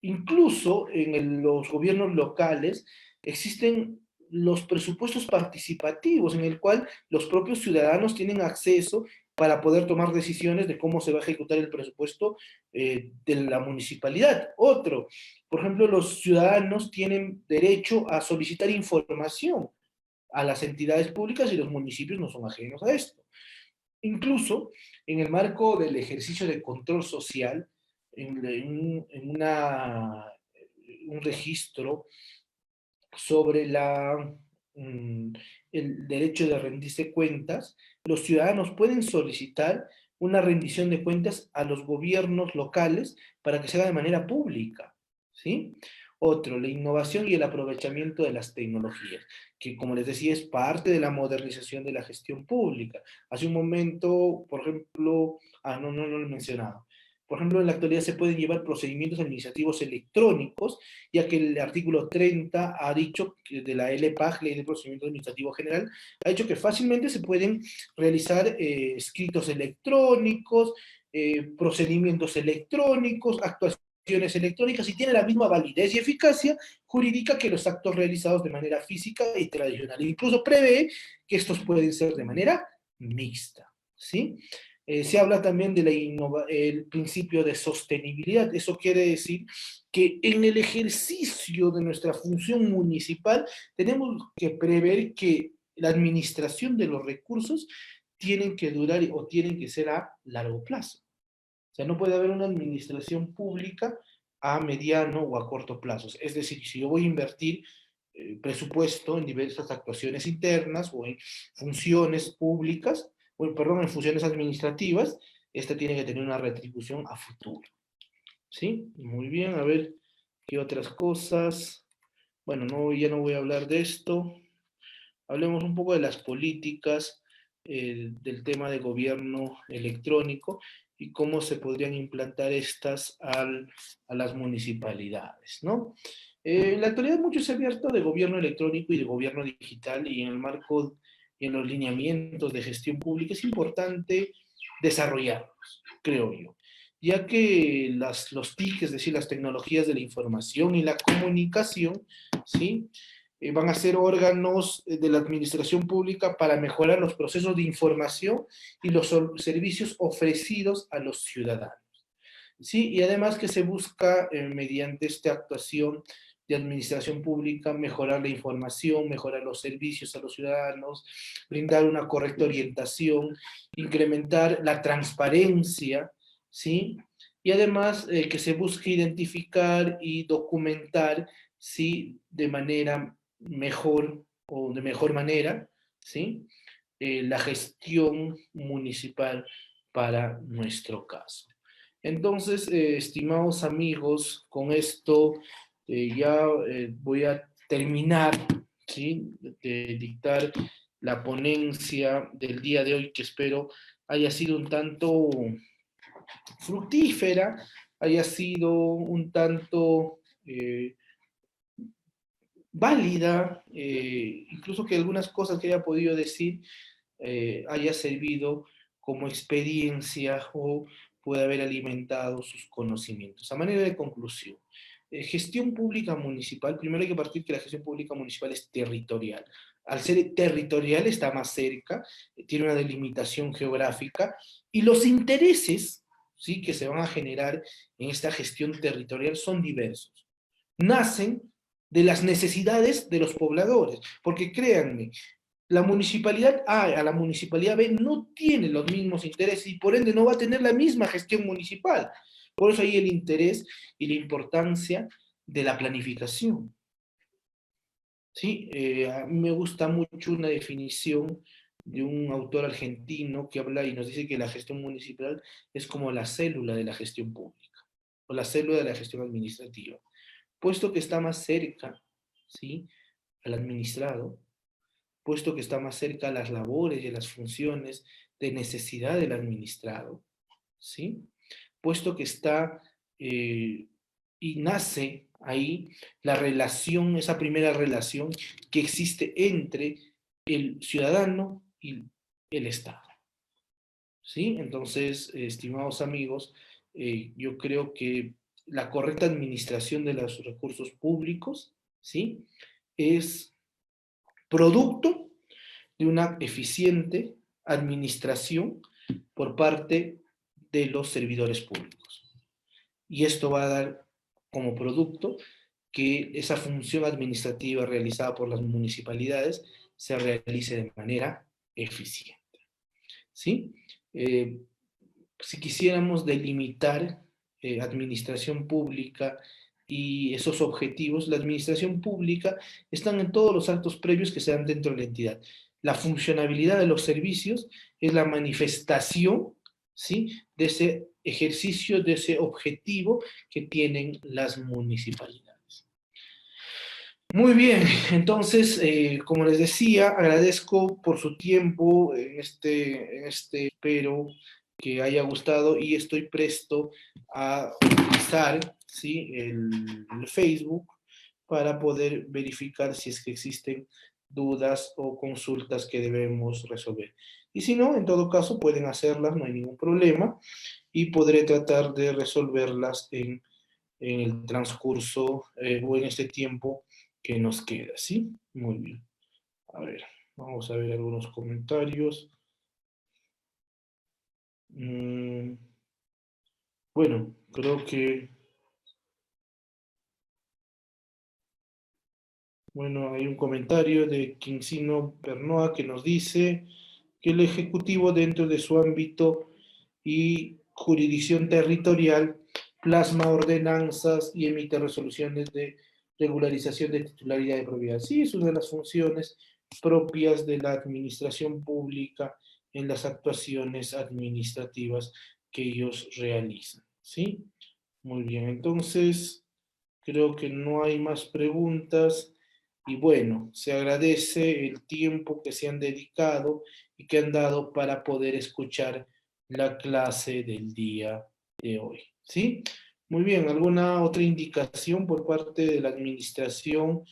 Incluso en los gobiernos locales existen los presupuestos participativos en el cual los propios ciudadanos tienen acceso para poder tomar decisiones de cómo se va a ejecutar el presupuesto de la municipalidad. Otro, por ejemplo, los ciudadanos tienen derecho a solicitar información a las entidades públicas y los municipios no son ajenos a esto. Incluso en el marco del ejercicio de control social, en un registro sobre el derecho de rendirse cuentas, los ciudadanos pueden solicitar una rendición de cuentas a los gobiernos locales para que se haga de manera pública, ¿sí? Otro, la innovación y el aprovechamiento de las tecnologías, que como les decía es parte de la modernización de la gestión pública. Hace un momento, por ejemplo, no lo he mencionado. Por ejemplo, en la actualidad se pueden llevar procedimientos administrativos electrónicos, ya que el artículo 30 ha dicho, de la LPAG, Ley de Procedimiento Administrativo General, ha dicho que fácilmente se pueden realizar escritos electrónicos, procedimientos electrónicos, actuaciones electrónicas, y tiene la misma validez y eficacia jurídica que los actos realizados de manera física y tradicional. Incluso prevé que estos pueden ser de manera mixta, ¿sí? Se habla también del principio de sostenibilidad. Eso quiere decir que en el ejercicio de nuestra función municipal tenemos que prever que la administración de los recursos tienen que durar o tienen que ser a largo plazo. O sea, no puede haber una administración pública a mediano o a corto plazo. Es decir, si yo voy a invertir presupuesto en diversas actuaciones internas o en funciones públicas, perdón, en funciones administrativas, esta tiene que tener una retribución a futuro. ¿Sí? Muy bien, a ver qué otras cosas. Bueno, ya no voy a hablar de esto. Hablemos un poco de las políticas, del tema de gobierno electrónico y cómo se podrían implantar estas a las municipalidades, ¿no? En la actualidad mucho se ha abierto de gobierno electrónico y de gobierno digital, y en el marco y en los lineamientos de gestión pública es importante desarrollarlos, creo yo, ya que los TIC, es decir, las tecnologías de la información y la comunicación, ¿sí? Van a ser órganos de la administración pública para mejorar los procesos de información y los servicios ofrecidos a los ciudadanos. ¿sí? Y además que se busca, mediante esta actuación de administración pública, mejorar la información, mejorar los servicios a los ciudadanos, brindar una correcta orientación, incrementar la transparencia, ¿sí? Y además que se busque identificar y documentar, ¿sí? De manera mejor o de mejor manera, ¿sí? La gestión municipal para nuestro caso. Entonces, estimados amigos, con esto ya voy a terminar, ¿sí? De dictar la ponencia del día de hoy, que espero haya sido un tanto fructífera, haya sido un tanto válida, incluso que algunas cosas que haya podido decir haya servido como experiencia o puede haber alimentado sus conocimientos. A manera de conclusión, gestión pública municipal, primero hay que partir que la gestión pública municipal es territorial. Al ser territorial está más cerca, tiene una delimitación geográfica y los intereses, ¿sí?, que se van a generar en esta gestión territorial son diversos. Nacen de las necesidades de los pobladores, porque créanme, la municipalidad A la municipalidad B no tiene los mismos intereses y por ende no va a tener la misma gestión municipal. Por eso ahí el interés y la importancia de la planificación. ¿Sí? A mí me gusta mucho una definición de un autor argentino que habla y nos dice que la gestión municipal es como la célula de la gestión pública o la célula de la gestión administrativa, puesto que está más cerca, ¿sí?, al administrado, puesto que está más cerca a las labores y a las funciones de necesidad del administrado, ¿sí? Puesto que está y nace ahí la relación, esa primera relación que existe entre el ciudadano y el Estado, ¿sí? Entonces, estimados amigos, yo creo que la correcta administración de los recursos públicos, ¿sí?, es producto de una eficiente administración por parte de los servidores públicos. Y esto va a dar como producto que esa función administrativa realizada por las municipalidades se realice de manera eficiente. ¿Sí? Si quisiéramos delimitar administración pública y esos objetivos, la administración pública están en todos los actos previos que se dan dentro de la entidad. La funcionabilidad de los servicios es la manifestación, ¿sí?, de ese ejercicio, de ese objetivo que tienen las municipalidades. Muy bien, entonces, como les decía, agradezco por su tiempo espero que haya gustado y estoy presto a utilizar, ¿sí?, el Facebook para poder verificar si es que existen dudas o consultas que debemos resolver. Y si no, en todo caso pueden hacerlas, no hay ningún problema, y podré tratar de resolverlas en el transcurso o en este tiempo que nos queda, ¿sí? Muy bien. A ver, vamos a ver algunos comentarios. Bueno, creo que... Bueno, hay un comentario de Quincino Pernoa que nos dice que el Ejecutivo dentro de su ámbito y jurisdicción territorial plasma ordenanzas y emite resoluciones de regularización de titularidad de propiedad. Sí, es una de las funciones propias de la administración pública en las actuaciones administrativas que ellos realizan. ¿Sí? Muy bien, entonces creo que no hay más preguntas. Y bueno, se agradece el tiempo que se han dedicado y que han dado para poder escuchar la clase del día de hoy. ¿Sí? Muy bien, ¿alguna otra indicación por parte de la administración